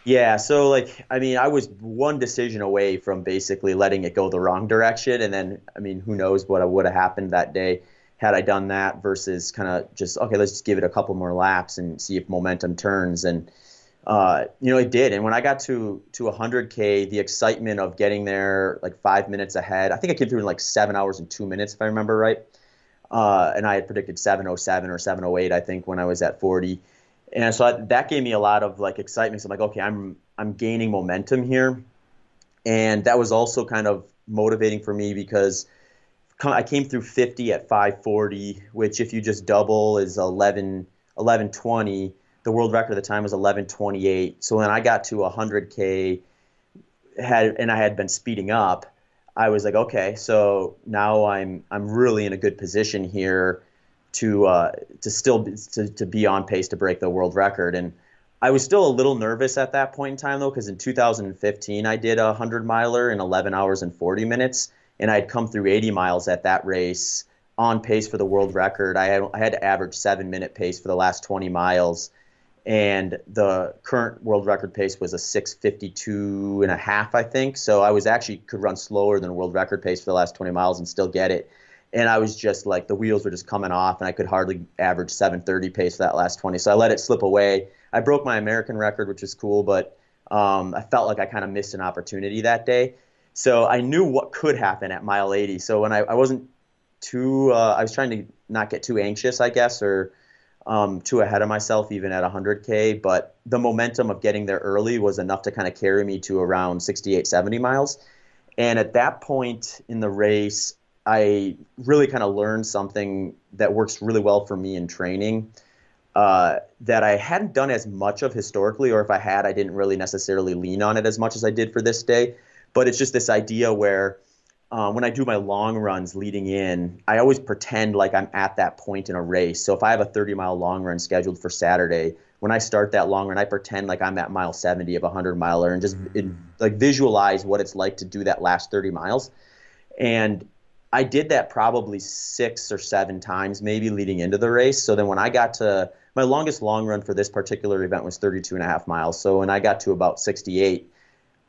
Yeah, so like, I mean, I was one decision away from basically letting it go the wrong direction. And then, I mean, who knows what would have happened that day had I done that versus kind of just, okay, let's just give it a couple more laps and see if momentum turns. And, it did. And when I got to 100K, the excitement of getting there like 5 minutes ahead, I think I came through in like 7 hours and 2 minutes, if I remember right. And I had predicted 7:07 or 7:08, I think, when I was at 40. And so that gave me a lot of like excitement. So I'm like, okay, I'm gaining momentum here. And that was also kind of motivating for me because I came through 50 at 5:40, which if you just double is 11:20. The world record at the time was 11:28. So when I got to 100K and I had been speeding up, I was like, okay, so now I'm really in a good position here to be on pace to break the world record. And I was still a little nervous at that point in time though, because in 2015 I did a 100-miler in 11 hours and 40 minutes, and I had come through 80 miles at that race on pace for the world record. I had to average 7-minute pace for the last 20 miles, and the current world record pace was a 6:52 and a half, I think. So I was actually could run slower than world record pace for the last 20 miles and still get it. And I was just like, the wheels were just coming off, and I could hardly average 7:30 pace for that last 20. So I let it slip away. I broke my American record, which was cool, but I felt like I kind of missed an opportunity that day. So I knew what could happen at mile 80. So when I wasn't too, I was trying to not get too anxious, I guess, or too ahead of myself even at 100K. But the momentum of getting there early was enough to kind of carry me to around 68, 70 miles. And at that point in the race, I really kind of learned something that works really well for me in training that I hadn't done as much of historically, or if I had, I didn't really necessarily lean on it as much as I did for this day. But it's just this idea where when I do my long runs leading in, I always pretend like I'm at that point in a race. So if I have a 30-mile long run scheduled for Saturday, when I start that long run, I pretend like I'm at mile 70 of a 100-miler and just like visualize what it's like to do that last 30 miles. And I did that probably 6 or 7 times maybe leading into the race. So then when I got to my longest long run for this particular event was 32 and a half miles. So when I got to about 68,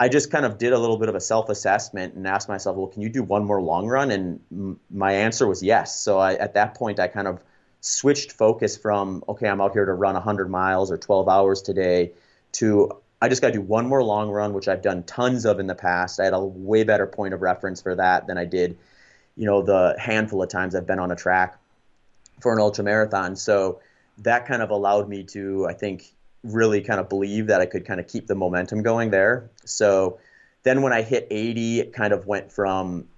I just kind of did a little bit of a self-assessment and asked myself, well, can you do one more long run? And my answer was yes. So at that point, I kind of switched focus from, okay, I'm out here to run 100 miles or 12 hours today to I just got to do one more long run, which I've done tons of in the past. I had a way better point of reference for that than I did, the handful of times I've been on a track for an ultra marathon. So that kind of allowed me to, I think, really kind of believe that I could kind of keep the momentum going there. So then when I hit 80, it kind of went from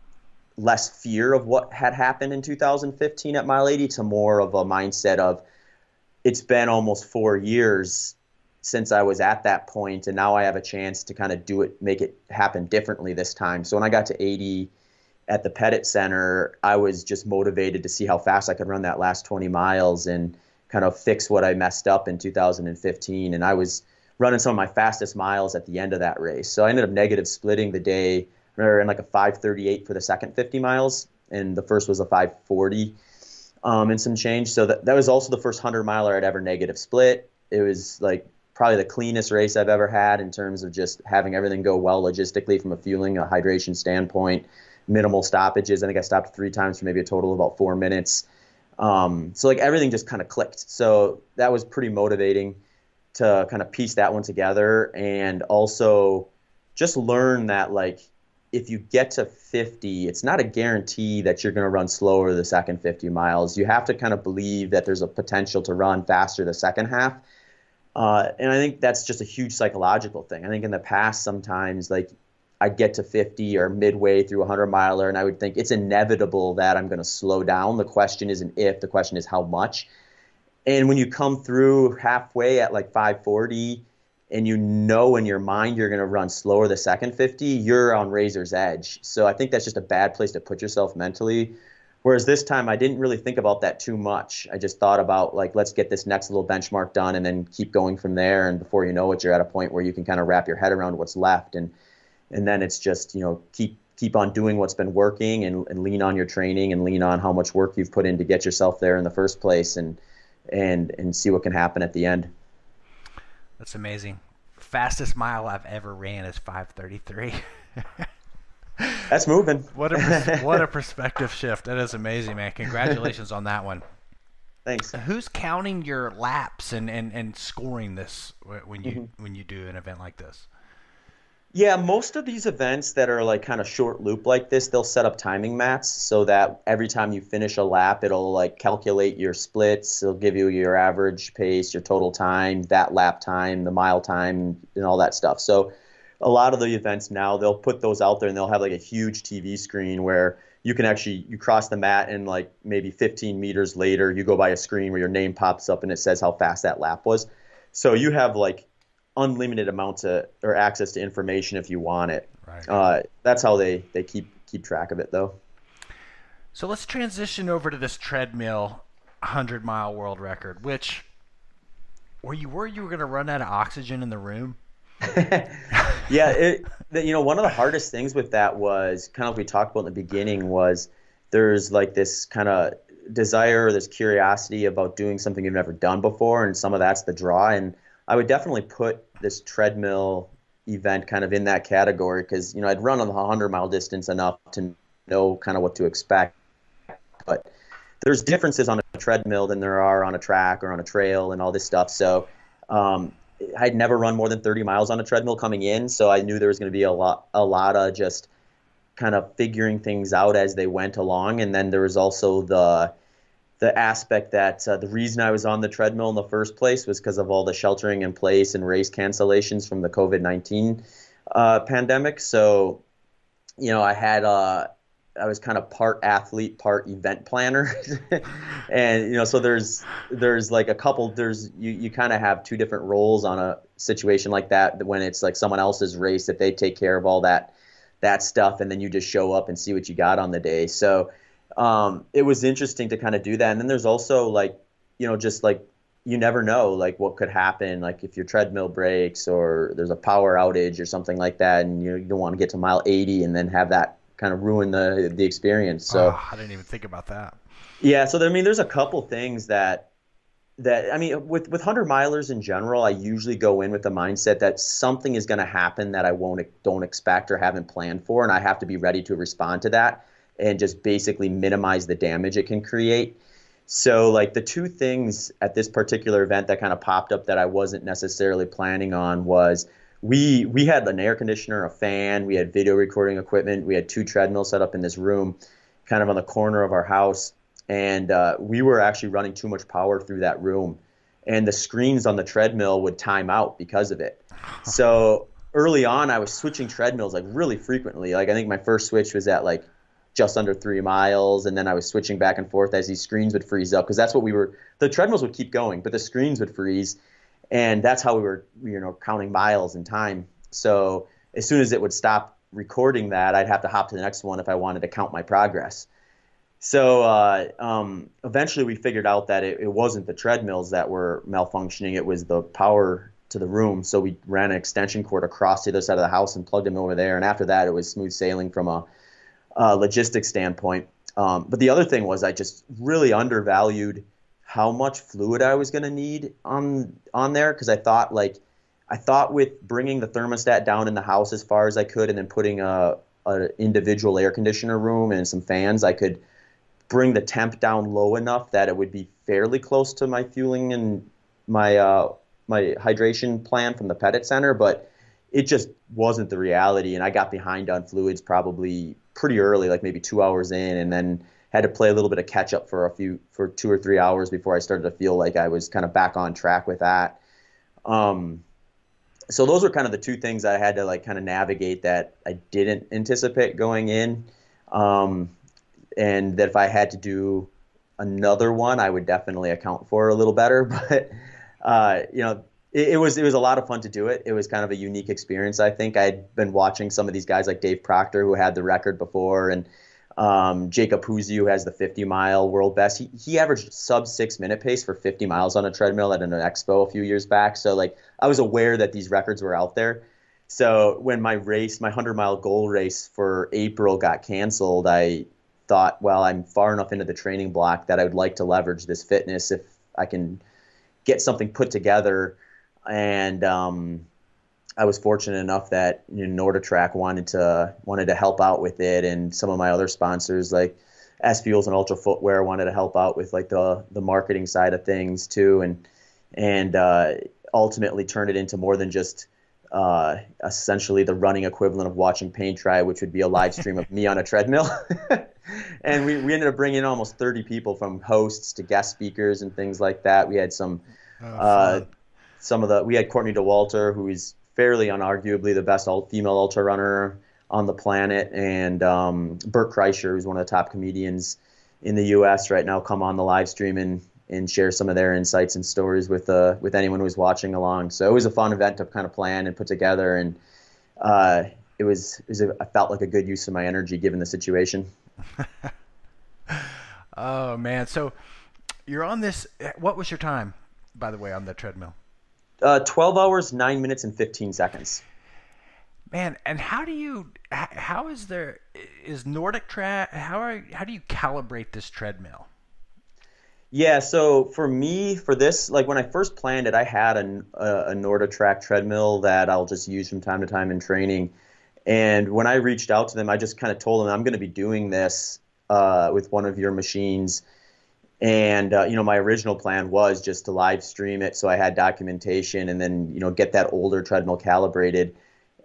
less fear of what had happened in 2015 at mile 80 to more of a mindset of it's been almost 4 years since I was at that point, and now I have a chance to kind of do it, make it happen differently this time. So when I got to 80 at the Pettit Center, I was just motivated to see how fast I could run that last 20 miles and kind of fix what I messed up in 2015. And I was running some of my fastest miles at the end of that race. So I ended up negative splitting the day. I remember in like a 5:38 for the second 50 miles, and the first was a 5:40 and some change. So that was also the first 100-miler I'd ever negative split. It was like probably the cleanest race I've ever had in terms of just having everything go well logistically from a fueling, a hydration standpoint, minimal stoppages. I think I stopped 3 times for maybe a total of about 4 minutes. So like everything just kind of clicked. So that was pretty motivating to kind of piece that one together, and also just learn that like if you get to 50, it's not a guarantee that you're going to run slower the second 50 miles. You have to kind of believe that there's a potential to run faster the second half. And I think that's just a huge psychological thing. I think in the past sometimes like I'd get to 50 or midway through a 100-miler, and I would think it's inevitable that I'm going to slow down. The question isn't if, the question is how much. And when you come through halfway at like 540 and you know in your mind you're going to run slower the second 50, you're on razor's edge. So I think that's just a bad place to put yourself mentally. Whereas this time I didn't really think about that too much. I just thought about like, let's get this next little benchmark done and then keep going from there. And before you know it, you're at a point where you can kind of wrap your head around what's left. And then it's just, keep on doing what's been working and lean on your training and lean on how much work you've put in to get yourself there in the first place and see what can happen at the end. That's amazing. Fastest mile I've ever ran is 5:33. That's moving. What a perspective shift. That is amazing, man. Congratulations on that one. Thanks. Who's counting your laps and scoring this when you do an event like this? Yeah, most of these events that are like kind of short loop like this, they'll set up timing mats so that every time you finish a lap, it'll like calculate your splits. It'll give you your average pace, your total time, that lap time, the mile time, and all that stuff. So a lot of the events now, they'll put those out there and they'll have like a huge TV screen where you can you cross the mat and like maybe 15 meters later, you go by a screen where your name pops up and it says how fast that lap was. So you have like unlimited amounts or access to information if you want it. Right. That's how they keep track of it, though. So let's transition over to this treadmill 100-mile world record, which were you worried you were going to run out of oxygen in the room? Yeah, one of the hardest things with that was kind of what we talked about in the beginning was there's like this kind of desire or this curiosity about doing something you've never done before, and some of that's the draw. And I would definitely put this treadmill event kind of in that category because, I'd run on the 100-mile distance enough to know kind of what to expect. But there's differences on a treadmill than there are on a track or on a trail and all this stuff. So I'd never run more than 30 miles on a treadmill coming in. So I knew there was going to be a lot of just kind of figuring things out as they went along. And then there was also the aspect that the reason I was on the treadmill in the first place was because of all the sheltering in place and race cancellations from the COVID-19 pandemic. So, I was kind of part athlete, part event planner. And, so there's like you kind of have two different roles on a situation like that when it's like someone else's race that they take care of all that stuff. And then you just show up and see what you got on the day. So, it was interesting to kind of do that. And then there's also like, just like, you never know like what could happen. Like if your treadmill breaks or there's a power outage or something like that. And you don't want to get to mile 80 and then have that kind of ruin the experience. So I didn't even think about that. Yeah. So there's a couple things that with 100-milers in general, I usually go in with the mindset that something is going to happen that I don't expect or haven't planned for. And I have to be ready to respond to that and just basically minimize the damage it can create. So like the two things at this particular event that kind of popped up that I wasn't necessarily planning on was we had an air conditioner, a fan, we had video recording equipment, we had two treadmills set up in this room kind of on the corner of our house. And we were actually running too much power through that room. And the screens on the treadmill would time out because of it. So early on, I was switching treadmills like really frequently. Like I think my first switch was at like just under 3 miles, and then I was switching back and forth as these screens would freeze up because that's what the treadmills would keep going, but the screens would freeze, and that's how we were counting miles and time. So as soon as it would stop recording that, I'd have to hop to the next one if I wanted to count my progress. So eventually we figured out that it wasn't the treadmills that were malfunctioning, it was the power to the room. So we ran an extension cord across the other side of the house and plugged them over there, and after that it was smooth sailing from a logistics standpoint. But the other thing was I just really undervalued how much fluid I was going to need on there because I thought with bringing the thermostat down in the house as far as I could and then putting a individual air conditioner room and some fans, I could bring the temp down low enough that it would be fairly close to my fueling and my hydration plan from the Pettit Center, but it just wasn't the reality. And I got behind on fluids probably pretty early, like maybe 2 hours in, and then had to play a little bit of catch up for 2 or 3 hours before I started to feel like I was kind of back on track with that. So those were kind of the two things I had to like kind of navigate that I didn't anticipate going in. Um, and that if I had to do another one, I would definitely account for a little better. But it was a lot of fun to do it. It was kind of a unique experience. I think I'd been watching some of these guys like Dave Proctor, who had the record before, and Jacob Huzi, who has the 50-mile world best. He averaged sub 6 minute pace for 50 miles on a treadmill at an expo a few years back. So like I was aware that these records were out there. So when my 100-mile goal race for April got canceled, I thought, well, I'm far enough into the training block that I would like to leverage this fitness if I can get something put together. And I was fortunate enough that NordiTrack wanted to help out with it, and some of my other sponsors like S Fuels and Ultra Footwear wanted to help out with like the marketing side of things too, and ultimately turned it into more than just essentially the running equivalent of watching paint dry, which would be a live stream of me on a treadmill. And we ended up bringing in almost 30 people, from hosts to guest speakers and things like that. We had we had Courtney DeWalter, who is fairly unarguably the best female ultra runner on the planet, and Bert Kreischer, who's one of the top comedians in the U.S. right now, come on the live stream and share some of their insights and stories with anyone who's watching along. So it was a fun event to kind of plan and put together, and I felt like a good use of my energy given the situation. Oh man! So you're on this. What was your time, by the way, on the treadmill? 12 hours, 9 minutes, and 15 seconds. Man, and is NordiTrack, how do you calibrate this treadmill? Yeah, so for me, for this, like when I first planned it, I had a NordiTrack treadmill that I'll just use from time to time in training. And when I reached out to them, I just kind of told them, I'm going to be doing this with one of your machines. And, my original plan was just to live stream it, so I had documentation, and then, get that older treadmill calibrated.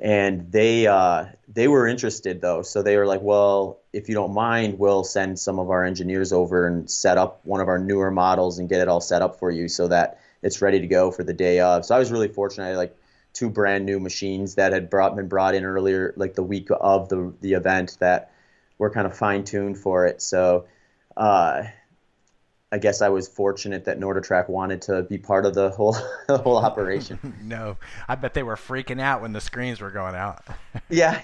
And they were interested, though. So they were like, well, if you don't mind, we'll send some of our engineers over and set up one of our newer models and get it all set up for you so that it's ready to go for the day of. So I was really fortunate. I had like 2 brand new machines that had been brought in earlier, like the week of the event, that were kind of fine-tuned for it. So I guess I was fortunate that NordiTrack wanted to be part of the whole operation. No, I bet they were freaking out when the screens were going out. Yeah,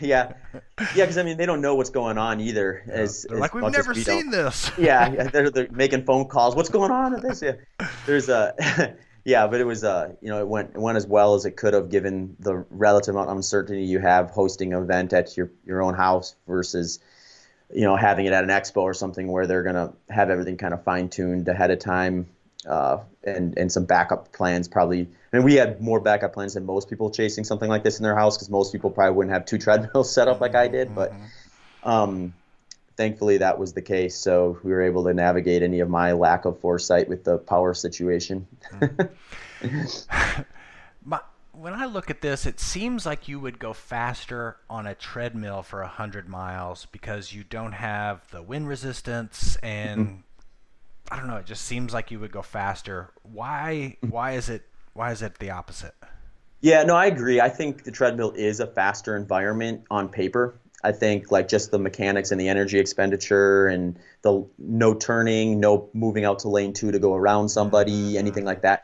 because they don't know what's going on either. They're like, we've never seen this. Yeah, they're making phone calls. What's going on with this? Yeah, there's but it was it went as well as it could have, given the relative amount of uncertainty you have hosting an event at your own house versus having it at an expo or something where they're going to have everything kind of fine-tuned ahead of time, and some backup plans probably. We had more backup plans than most people chasing something like this in their house, because most people probably wouldn't have 2 treadmills set up like I did. But thankfully that was the case, so we were able to navigate any of my lack of foresight with the power situation. When I look at this, it seems like you would go faster on a treadmill for 100 miles because you don't have the wind resistance, and I don't know, it just seems like you would go faster. Why is it the opposite? Yeah, no, I agree. I think the treadmill is a faster environment on paper. I think like just the mechanics and the energy expenditure and the no turning, no moving out to lane 2 to go around somebody, anything like that.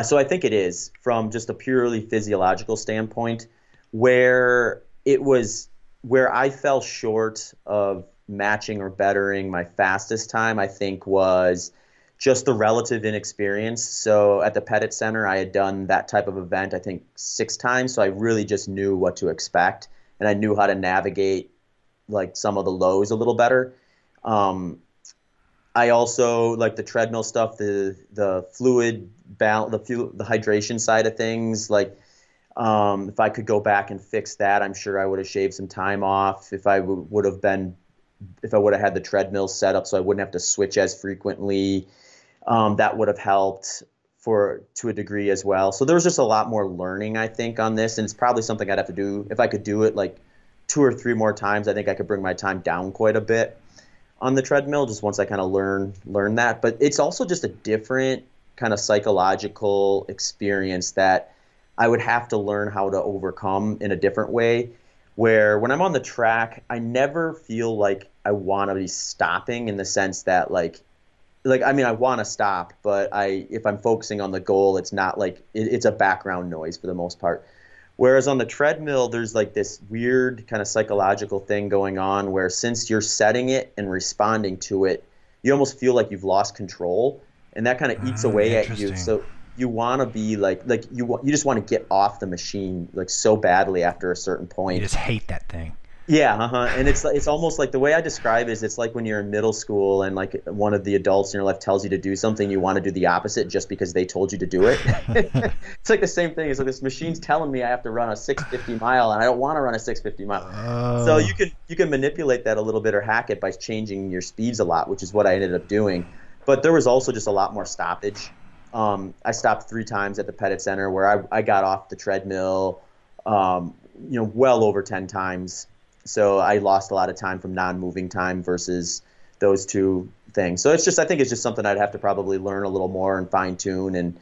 So I think it is, from just a purely physiological standpoint. Where I fell short of matching or bettering my fastest time, I think, was just the relative inexperience. So at the Pettit Center, I had done that type of event, I think, 6 times. So I really just knew what to expect, and I knew how to navigate like some of the lows a little better. I also like the treadmill stuff, the fluid balance, the hydration side of things. Like, if I could go back and fix that, I'm sure I would have shaved some time off. If I would have had the treadmill set up so I wouldn't have to switch as frequently, that would have helped to a degree as well. So there was just a lot more learning, I think, on this, and it's probably something I'd have to do. If I could do it like 2 or 3 more times, I think I could bring my time down quite a bit on the treadmill, just once I kind of learn that. But it's also just a different kind of psychological experience that I would have to learn how to overcome in a different way. Where when I'm on the track, I never feel like I want to be stopping in the sense that like I mean I want to stop, but if I'm focusing on the goal, it's not like it's a background noise for the most part. Whereas on the treadmill, there's like this weird kind of psychological thing going on where since you're setting it and responding to it, you almost feel like you've lost control, and that kind of eats away at you. So you want to be you just want to get off the machine like so badly after a certain point. You just hate that thing. Yeah, and it's almost like the way I describe it is it's like when you're in middle school and like one of the adults in your life tells you to do something, you want to do the opposite just because they told you to do it. It's like the same thing. It's like this machine's telling me I have to run a 650 mile and I don't want to run a 650 mile. So you can manipulate that a little bit or hack it by changing your speeds a lot, which is what I ended up doing. But there was also just a lot more stoppage. I stopped 3 times at the Pettit Center where I got off the treadmill, well over 10 times. So I lost a lot of time from non-moving time versus those two things. So I think it's just something I'd have to probably learn a little more and fine tune and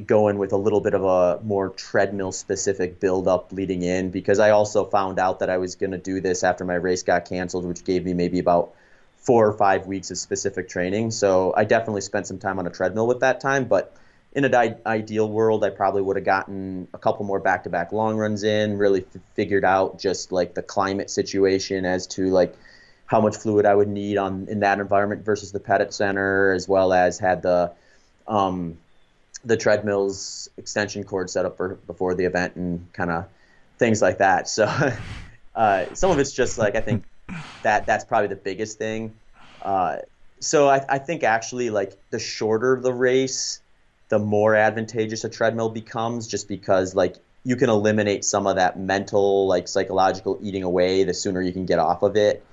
go in with a little bit of a more treadmill specific build up leading in, because I also found out that I was going to do this after my race got canceled, which gave me maybe about 4 or 5 weeks of specific training. So I definitely spent some time on a treadmill with that time, but in an ideal world, I probably would have gotten a couple more back-to-back long runs in, really figured out just like the climate situation as to like how much fluid I would need in that environment versus the Pettit Center, as well as had the treadmill's extension cord set up before the event and kind of things like that. So some of it's just like I think that's probably the biggest thing. So I think actually like the shorter the race, the more advantageous a treadmill becomes, just because like you can eliminate some of that mental, like psychological eating away the sooner you can get off of it.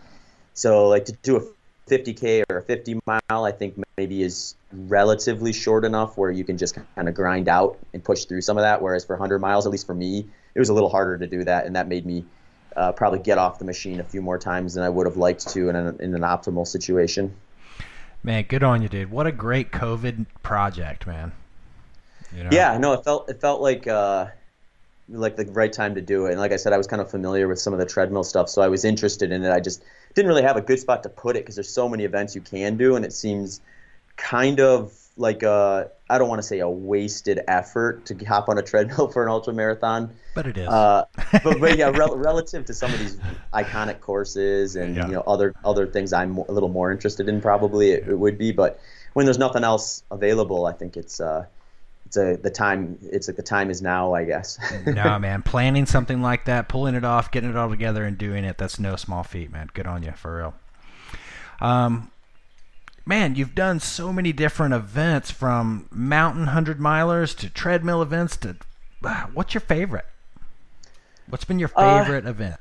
So like to do a 50K or a 50 mile, I think maybe is relatively short enough where you can just kind of grind out and push through some of that. Whereas for 100 miles, at least for me, it was a little harder to do that. And that made me probably get off the machine a few more times than I would have liked to in an optimal situation. Man, good on you, dude. What a great COVID project, man. You know? Yeah, no, it felt like the right time to do it. And like I said, I was kind of familiar with some of the treadmill stuff, so I was interested in it. I just didn't really have a good spot to put it because there's so many events you can do, and it seems kind of like I don't want to say a wasted effort to hop on a treadmill for an ultra marathon. But it is. But yeah, relative to some of these iconic courses and other things I'm a little more interested in, probably it would be. But when there's nothing else available, I think the time is now, I guess. No, man, planning something like that, pulling it off, getting it all together and doing it, that's no small feat, man. Good on you, for real. Man, you've done so many different events, from mountain 100-milers to treadmill events to what's your favorite? What's been your favorite event?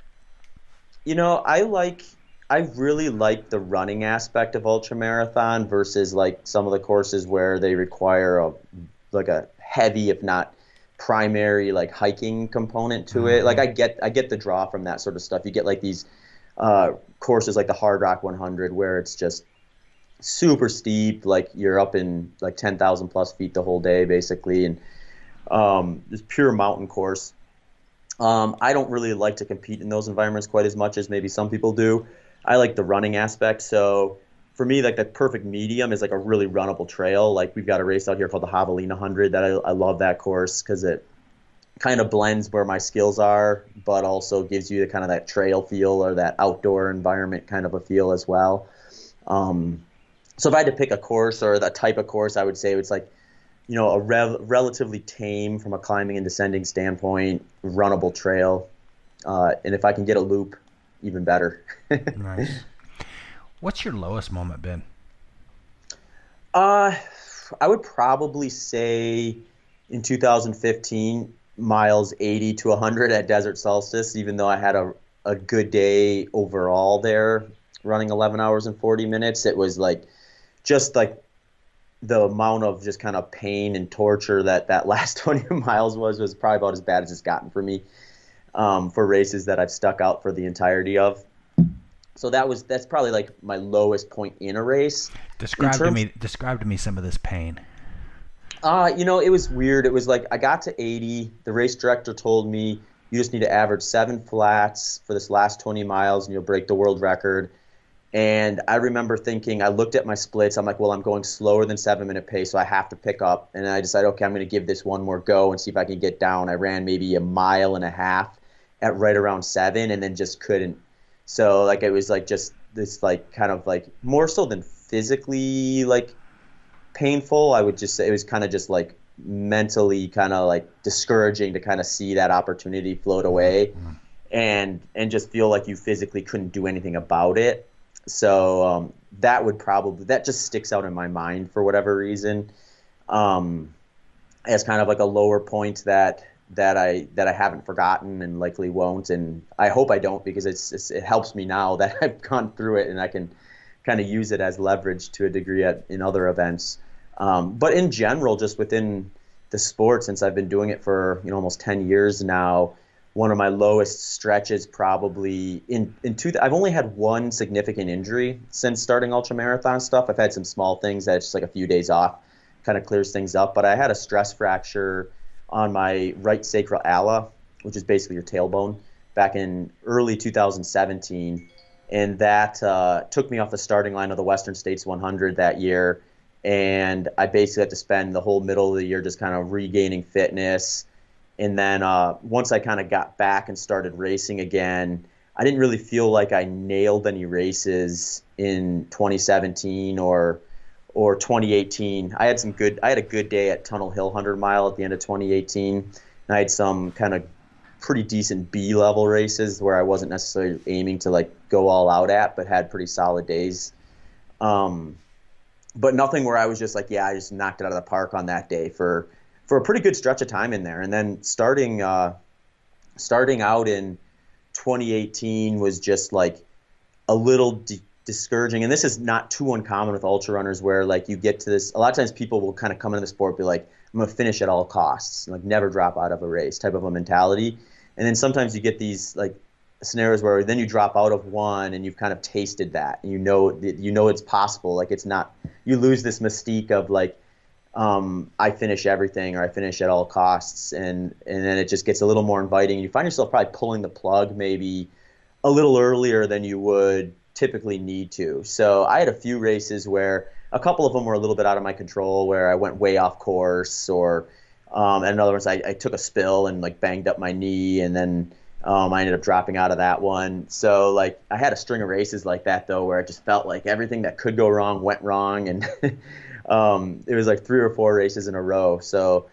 I really like the running aspect of ultramarathon versus like some of the courses where they require a heavy, if not primary, like hiking component to it. Like I get the draw from that sort of stuff. You get like these courses like the Hard Rock 100 where it's just super steep, like you're up in like 10,000 plus feet the whole day basically, and just pure mountain course. I don't really like to compete in those environments quite as much as maybe some people do. I like the running aspect, so for me, like the perfect medium is like a really runnable trail. Like we've got a race out here called the Javelina 100 that I love that course because it kind of blends where my skills are, but also gives you the kind of that trail feel or that outdoor environment kind of a feel as well. So if I had to pick a course or the type of course, I would say it's like, a relatively tame from a climbing and descending standpoint, runnable trail. And if I can get a loop, even better. Nice. What's your lowest moment been? I would probably say in 2015, miles 80 to 100 at Desert Solstice, even though I had a good day overall there, running 11 hours and 40 minutes. It was like just like the amount of just kind of pain and torture that last 20 miles was probably about as bad as it's gotten for me for races that I've stuck out for the entirety of. So that's probably like my lowest point in a race. Describe to me some of this pain. It was weird. It was like I got to 80. The race director told me you just need to average 7 flats for this last 20 miles and you'll break the world record. And I remember thinking, I looked at my splits. I'm like, well, I'm going slower than 7-minute pace, so I have to pick up. And I decided, okay, I'm going to give this one more go and see if I can get down. I ran maybe 1.5 miles at right around 7 and then just couldn't. So like it was like just this like kind of like more so than physically like painful. I would just say it was kind of just like mentally kind of like discouraging to kind of see that opportunity float away and just feel like you physically couldn't do anything about it. So that just sticks out in my mind for whatever reason, as kind of like a lower point that I haven't forgotten and likely won't, and I hope I don't, because it helps me now that I've gone through it and I can kind of use it as leverage to a degree in other events. But in general, just within the sport, since I've been doing it for almost 10 years now, one of my lowest stretches probably I've only had one significant injury since starting ultramarathon stuff. I've had some small things that just like a few days off kind of clears things up. But I had a stress fracture on my right sacral ala, which is basically your tailbone, back in early 2017. And that took me off the starting line of the Western States 100 that year. And I basically had to spend the whole middle of the year just kind of regaining fitness. And then once I kind of got back and started racing again, I didn't really feel like I nailed any races in 2017 or 2018. I had a good day at Tunnel Hill 100 mile at the end of 2018. And I had some kind of pretty decent B-level races where I wasn't necessarily aiming to like go all out at, but had pretty solid days. But nothing where I was just like, yeah, I just knocked it out of the park on that day for a pretty good stretch of time in there. And then starting out in 2018 was just like a little discouraging. And this is not too uncommon with ultra runners, where like you get to this, a lot of times people will kind of come into the sport, be like, I'm going to finish at all costs, like never drop out of a race type of a mentality. And then sometimes you get these like scenarios where then you drop out of one and you've kind of tasted that, and you know it's possible. Like it's not, you lose this mystique of like, I finish everything or I finish at all costs, and then it just gets a little more inviting. You find yourself probably pulling the plug maybe a little earlier than you would typically need to. So I had a few races where a couple of them were a little bit out of my control, where I went way off course, or and in other words, I took a spill and like banged up my knee, and then I ended up dropping out of that one. So like I had a string of races like that though, where it just felt like everything that could go wrong went wrong, and it was like 3 or 4 races in a row. So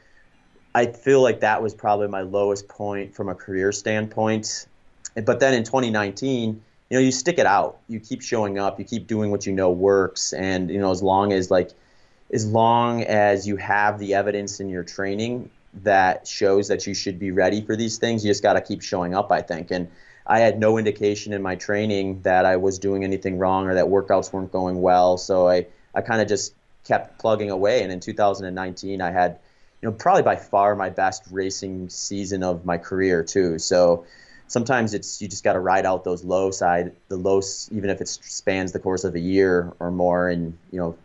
I feel like that was probably my lowest point from a career standpoint. But then in 2019, you stick it out. You keep showing up. You keep doing what you know works. And, as long as you have the evidence in your training that shows that you should be ready for these things, you just got to keep showing up, I think. And I had no indication in my training that I was doing anything wrong or that workouts weren't going well. So I kind of just kept plugging away. And in 2019, I had, probably by far my best racing season of my career too. So sometimes you just got to ride out those lows, even if it spans the course of a year or more, and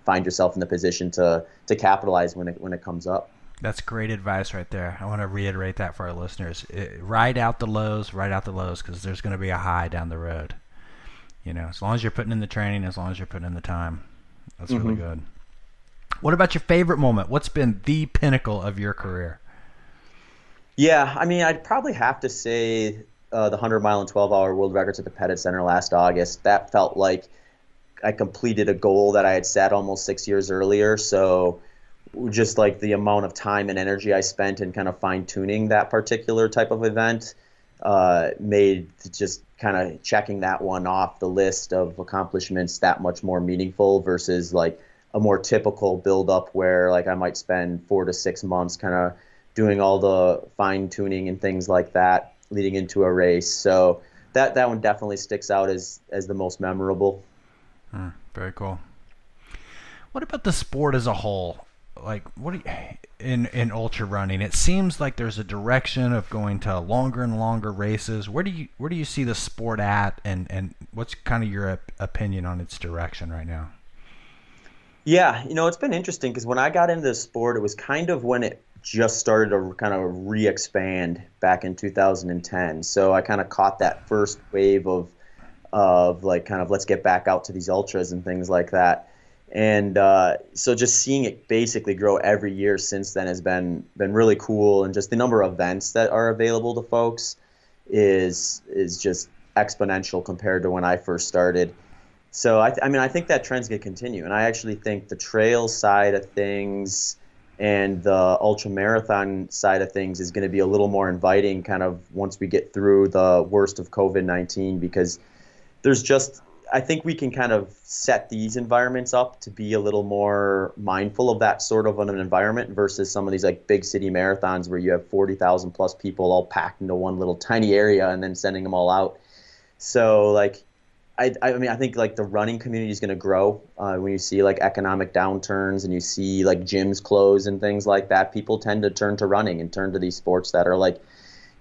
find yourself in the position to capitalize when it comes up. That's great advice right there. I want to reiterate that for our listeners. Ride out the lows, because there's going to be a high down the road. As long as you're putting in the training, as long as you're putting in the time, that's really good. What about your favorite moment? What's been the pinnacle of your career? Yeah, I mean, I'd probably have to say the 100-mile and 12-hour world records at the Pettit Center last August. That felt like I completed a goal that I had set almost 6 years earlier. So just like the amount of time and energy I spent in kind of fine-tuning that particular type of event made just kind of checking that one off the list of accomplishments that much more meaningful versus like a more typical build-up where like I might spend 4 to 6 months kind of doing all the fine-tuning and things like that leading into a race. So that one definitely sticks out as the most memorable. Very cool. What about the sport as a whole? Like, what do you, in ultra running, it seems like there's a direction of going to longer and longer races. Where do you see the sport at, and what's kind of your opinion on its direction right now? Yeah, it's been interesting because when I got into the sport, it was kind of when it just started to kind of re-expand back in 2010. So I kind of caught that first wave of like kind of let's get back out to these ultras and things like that. And so just seeing it basically grow every year since then has been really cool. And just the number of events that are available to folks is just exponential compared to when I first started. So I mean, I think that trend's going to continue, and I actually think the trail side of things and the ultra marathon side of things is going to be a little more inviting, kind of once we get through the worst of COVID-19, because there's just I think we can kind of set these environments up to be a little more mindful of that sort of an environment versus some of these like big city marathons where you have 40,000 plus people all packed into one little tiny area and then sending them all out. So like I mean, I think like the running community is going to grow when you see like economic downturns and you see like gyms close and things like that. People tend to turn to running and turn to these sports that are like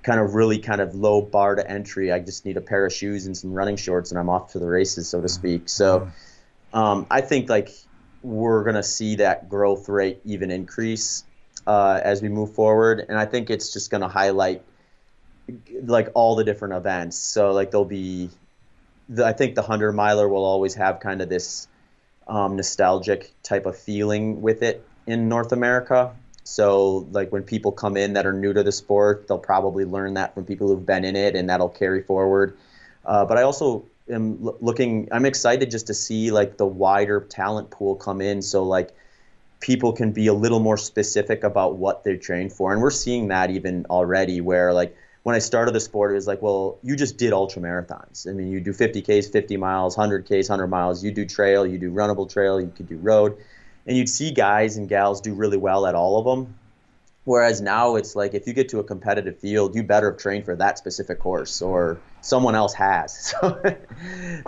kind of really kind of low bar to entry. I just need a pair of shoes and some running shorts and I'm off to the races, so to speak. So I think like we're going to see that growth rate even increase as we move forward. And I think it's just going to highlight like all the different events. So like there'll be I think the 100 miler will always have kind of this nostalgic type of feeling with it in North America. So like when people come in that are new to the sport, they'll probably learn that from people who've been in it, and that'll carry forward. But I also am I'm excited just to see like the wider talent pool come in. So like people can be a little more specific about what they train for. And we're seeing that even already where like when I started the sport, it was like, well, you just did ultra marathons. I mean, you do 50Ks, 50 miles, 100Ks, 100 miles. You do trail, you do runnable trail, you could do road. And you'd see guys and gals do really well at all of them. Whereas now it's like if you get to a competitive field, you better have trained for that specific course or someone else has.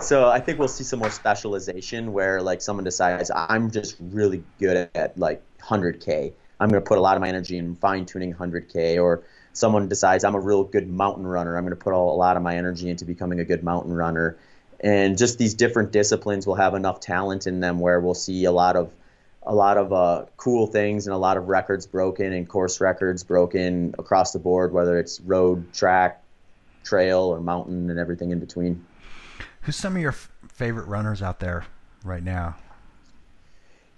So I think we'll see some more specialization where like someone decides I'm just really good at like 100K. I'm going to put a lot of my energy in fine tuning 100K, or someone decides I'm a real good mountain runner. I'm going to put a lot of my energy into becoming a good mountain runner. And just these different disciplines will have enough talent in them where we'll see a lot of cool things and a lot of records broken and course records broken across the board, whether it's road, track, trail, or mountain and everything in between. Who's some of your favorite runners out there right now?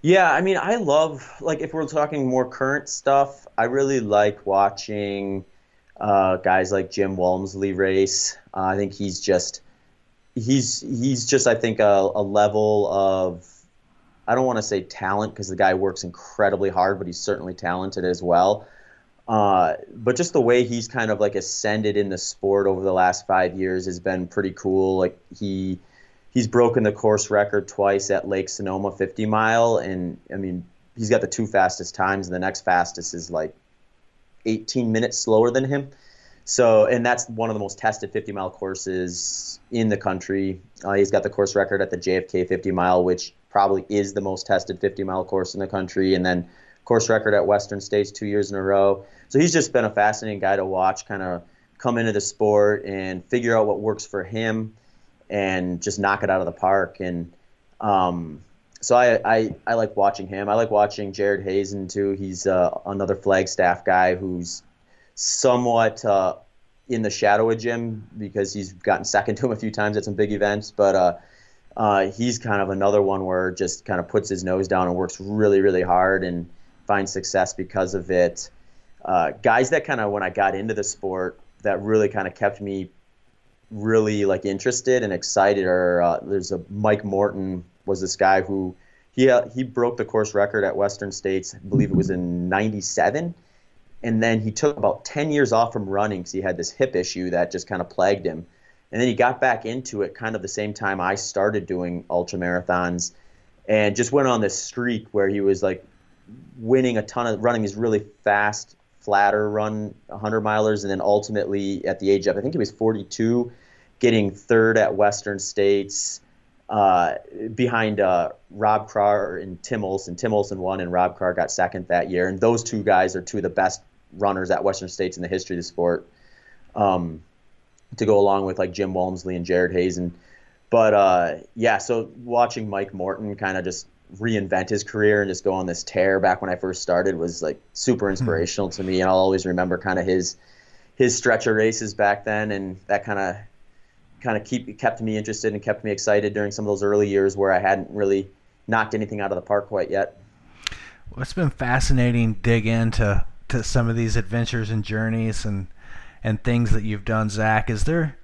Yeah, I mean, I love, like, if we're talking more current stuff, I really like watching guys like Jim Walmsley race. I think he's just, I think, a level of, I don't want to say talent because the guy works incredibly hard, but he's certainly talented as well. But just the way he's kind of like ascended in the sport over the last 5 years has been pretty cool. Like he's broken the course record twice at Lake Sonoma 50 mile. And I mean, he's got the two fastest times, and the next fastest is like 18 minutes slower than him. So, and that's one of the most tested 50 mile courses in the country. He's got the course record at the JFK 50 mile, which probably is the most tested 50 mile course in the country. And then course record at Western States 2 years in a row. So he's just been a fascinating guy to watch, kind of come into the sport and figure out what works for him and just knock it out of the park. And so I like watching him. I like watching Jared Hazen too. He's another Flagstaff guy who's somewhat in the shadow of Jim because he's gotten second to him a few times at some big events. But he's kind of another one where just kind of puts his nose down and works really, really hard and finds success because of it. Guys that kind of, when I got into the sport, that really kind of kept me really like interested and excited are there's a Mike Morton was this guy who he broke the course record at Western States. I believe it was in 97. And then he took about 10 years off from running because he had this hip issue that just kind of plagued him. And then he got back into it kind of the same time I started doing ultra marathons and just went on this streak where he was like winning a ton of running these really fast, flatter run 100 milers. And then ultimately at the age of, I think he was 42, getting third at Western States behind Rob Carr and Tim Olson. Tim Olson won and Rob Carr got second that year. And those two guys are two of the best runners at Western States in the history of the sport. To go along with like Jim Walmsley and Jared Hazen. But yeah, so watching Mike Morton kind of just reinvent his career and just go on this tear back when I first started was like super inspirational to me. And I'll always remember kind of his stretcher races back then, and that kind of kept me interested and kept me excited during some of those early years where I hadn't really knocked anything out of the park quite yet. Well, it's been fascinating dig into some of these adventures and journeys and things that you've done, Zach. Is there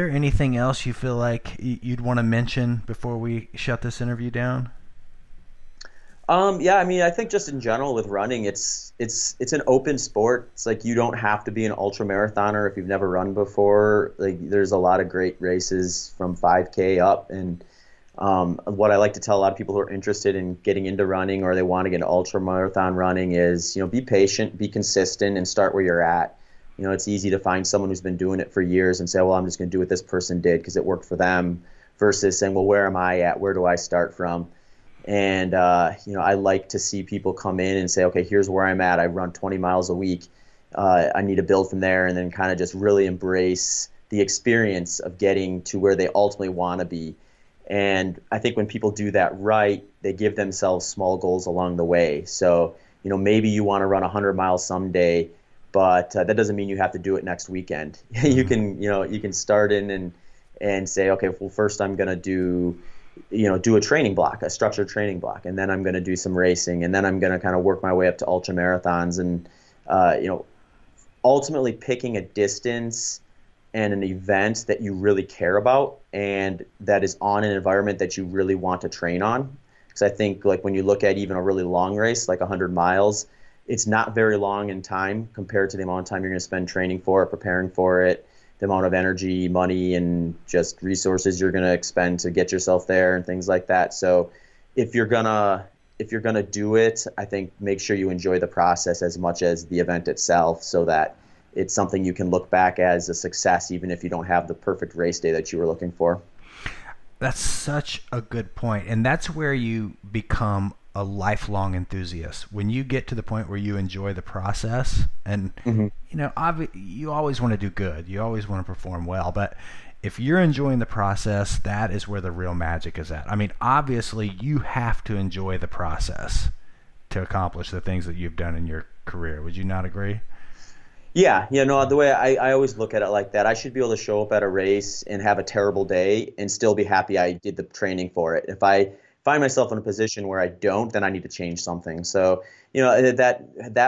anything else you feel like you'd want to mention before we shut this interview down? Yeah, I mean, I think just in general with running, it's an open sport. It's like you don't have to be an ultra marathoner if you've never run before. Like there's a lot of great races from 5K up, and what I like to tell a lot of people who are interested in getting into running or they want to get into ultra marathon running is, be patient, be consistent, and start where you're at. It's easy to find someone who's been doing it for years and say, well, I'm just going to do what this person did because it worked for them, versus saying, well, where am I at? Where do I start from? And, I like to see people come in and say, okay, here's where I'm at. I run 20 miles a week. I need to build from there, and then kind of just really embrace the experience of getting to where they ultimately want to be. And I think when people do that right, they give themselves small goals along the way. So, maybe you want to run 100 miles someday, but that doesn't mean you have to do it next weekend. You can start in and say, okay, well, first I'm going to do a training block, a structured training block, and then I'm going to do some racing, and then I'm going to kind of work my way up to ultra marathons, and ultimately picking a distance and an event that you really care about and that is on an environment that you really want to train on. Because I think like when you look at even a really long race, like 100 miles, it's not very long in time compared to the amount of time you're going to spend training for it, preparing for it, the amount of energy, money, and just resources you're going to expend to get yourself there and things like that. So if you're gonna do it, I think make sure you enjoy the process as much as the event itself, so that it's something you can look back as a success, even if you don't have the perfect race day that you were looking for. That's such a good point. And that's where you become a lifelong enthusiast. When you get to the point where you enjoy the process, and you always want to do good. You always want to perform well. But if you're enjoying the process, that is where the real magic is at. I mean, obviously you have to enjoy the process to accomplish the things that you've done in your career. Would you not agree? Yeah, the way I always look at it like that, I should be able to show up at a race and have a terrible day and still be happy I did the training for it. If I find myself in a position where I don't, then I need to change something. So, that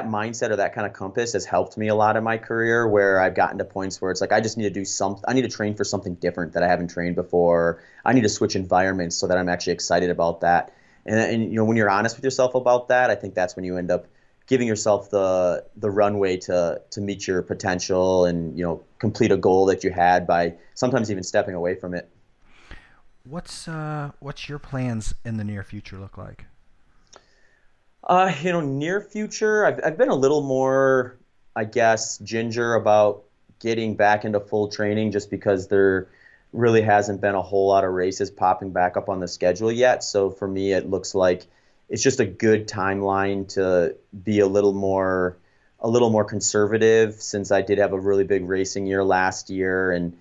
mindset or that kind of compass has helped me a lot in my career, where I've gotten to points where it's like I just need to do something. I need to train for something different that I haven't trained before. I need to switch environments so that I'm actually excited about that. And when you're honest with yourself about that, I think that's when you end up giving yourself the runway to meet your potential and complete a goal that you had by sometimes even stepping away from it. What's your plans in the near future look like? Near future, I've been a little more, I guess, ginger about getting back into full training, just because there really hasn't been a whole lot of races popping back up on the schedule yet. So for me, it looks like it's just a good timeline to be a little more conservative, since I did have a really big racing year last year, and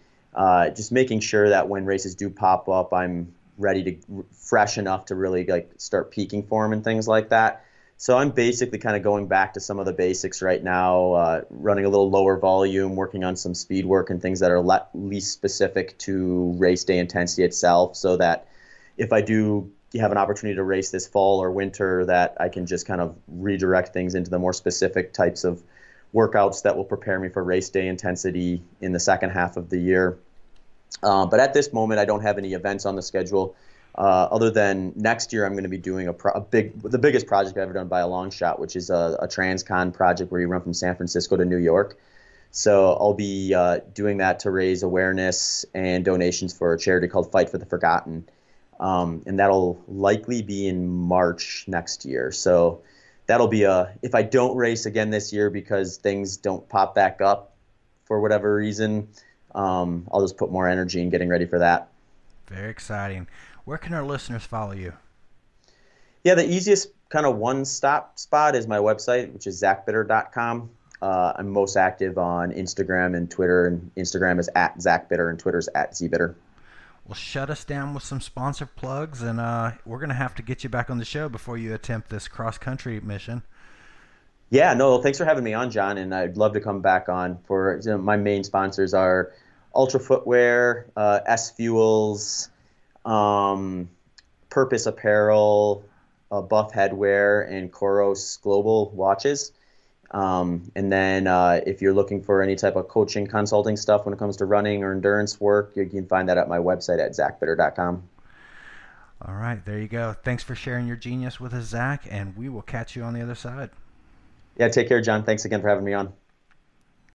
just making sure that when races do pop up, I'm ready to fresh enough to really start peaking for them and things like that. So I'm basically kind of going back to some of the basics right now, running a little lower volume, working on some speed work and things that are least specific to race day intensity itself, so that if I do have an opportunity to race this fall or winter, that I can just kind of redirect things into the more specific types of workouts that will prepare me for race day intensity in the second half of the year. But at this moment, I don't have any events on the schedule, other than next year I'm going to be doing the biggest project I've ever done by a long shot, which is a transcon project where you run from San Francisco to New York. So I'll be doing that to raise awareness and donations for a charity called Fight for the Forgotten. And that'll likely be in March next year. So that'll be if I don't race again this year because things don't pop back up for whatever reason, I'll just put more energy in getting ready for that. Very exciting. Where can our listeners follow you? Yeah, the easiest kind of one-stop spot is my website, which is zachbitter.com. I'm most active on Instagram and Twitter, and Instagram is @ZachBitter and Twitter is @ZBitter. Well, shut us down with some sponsor plugs, and we're going to have to get you back on the show before you attempt this cross-country mission. Yeah, no, thanks for having me on, John, and I'd love to come back on. For my main sponsors are Ultra Footwear, S Fuels, Purpose Apparel, Buff Headwear, and Koros Global Watches. And then if you're looking for any type of coaching, consulting stuff when it comes to running or endurance work, you can find that at my website at zachbitter.com. All right, there you go. Thanks for sharing your genius with us, Zach, and we will catch you on the other side. Yeah, take care, John. Thanks again for having me on.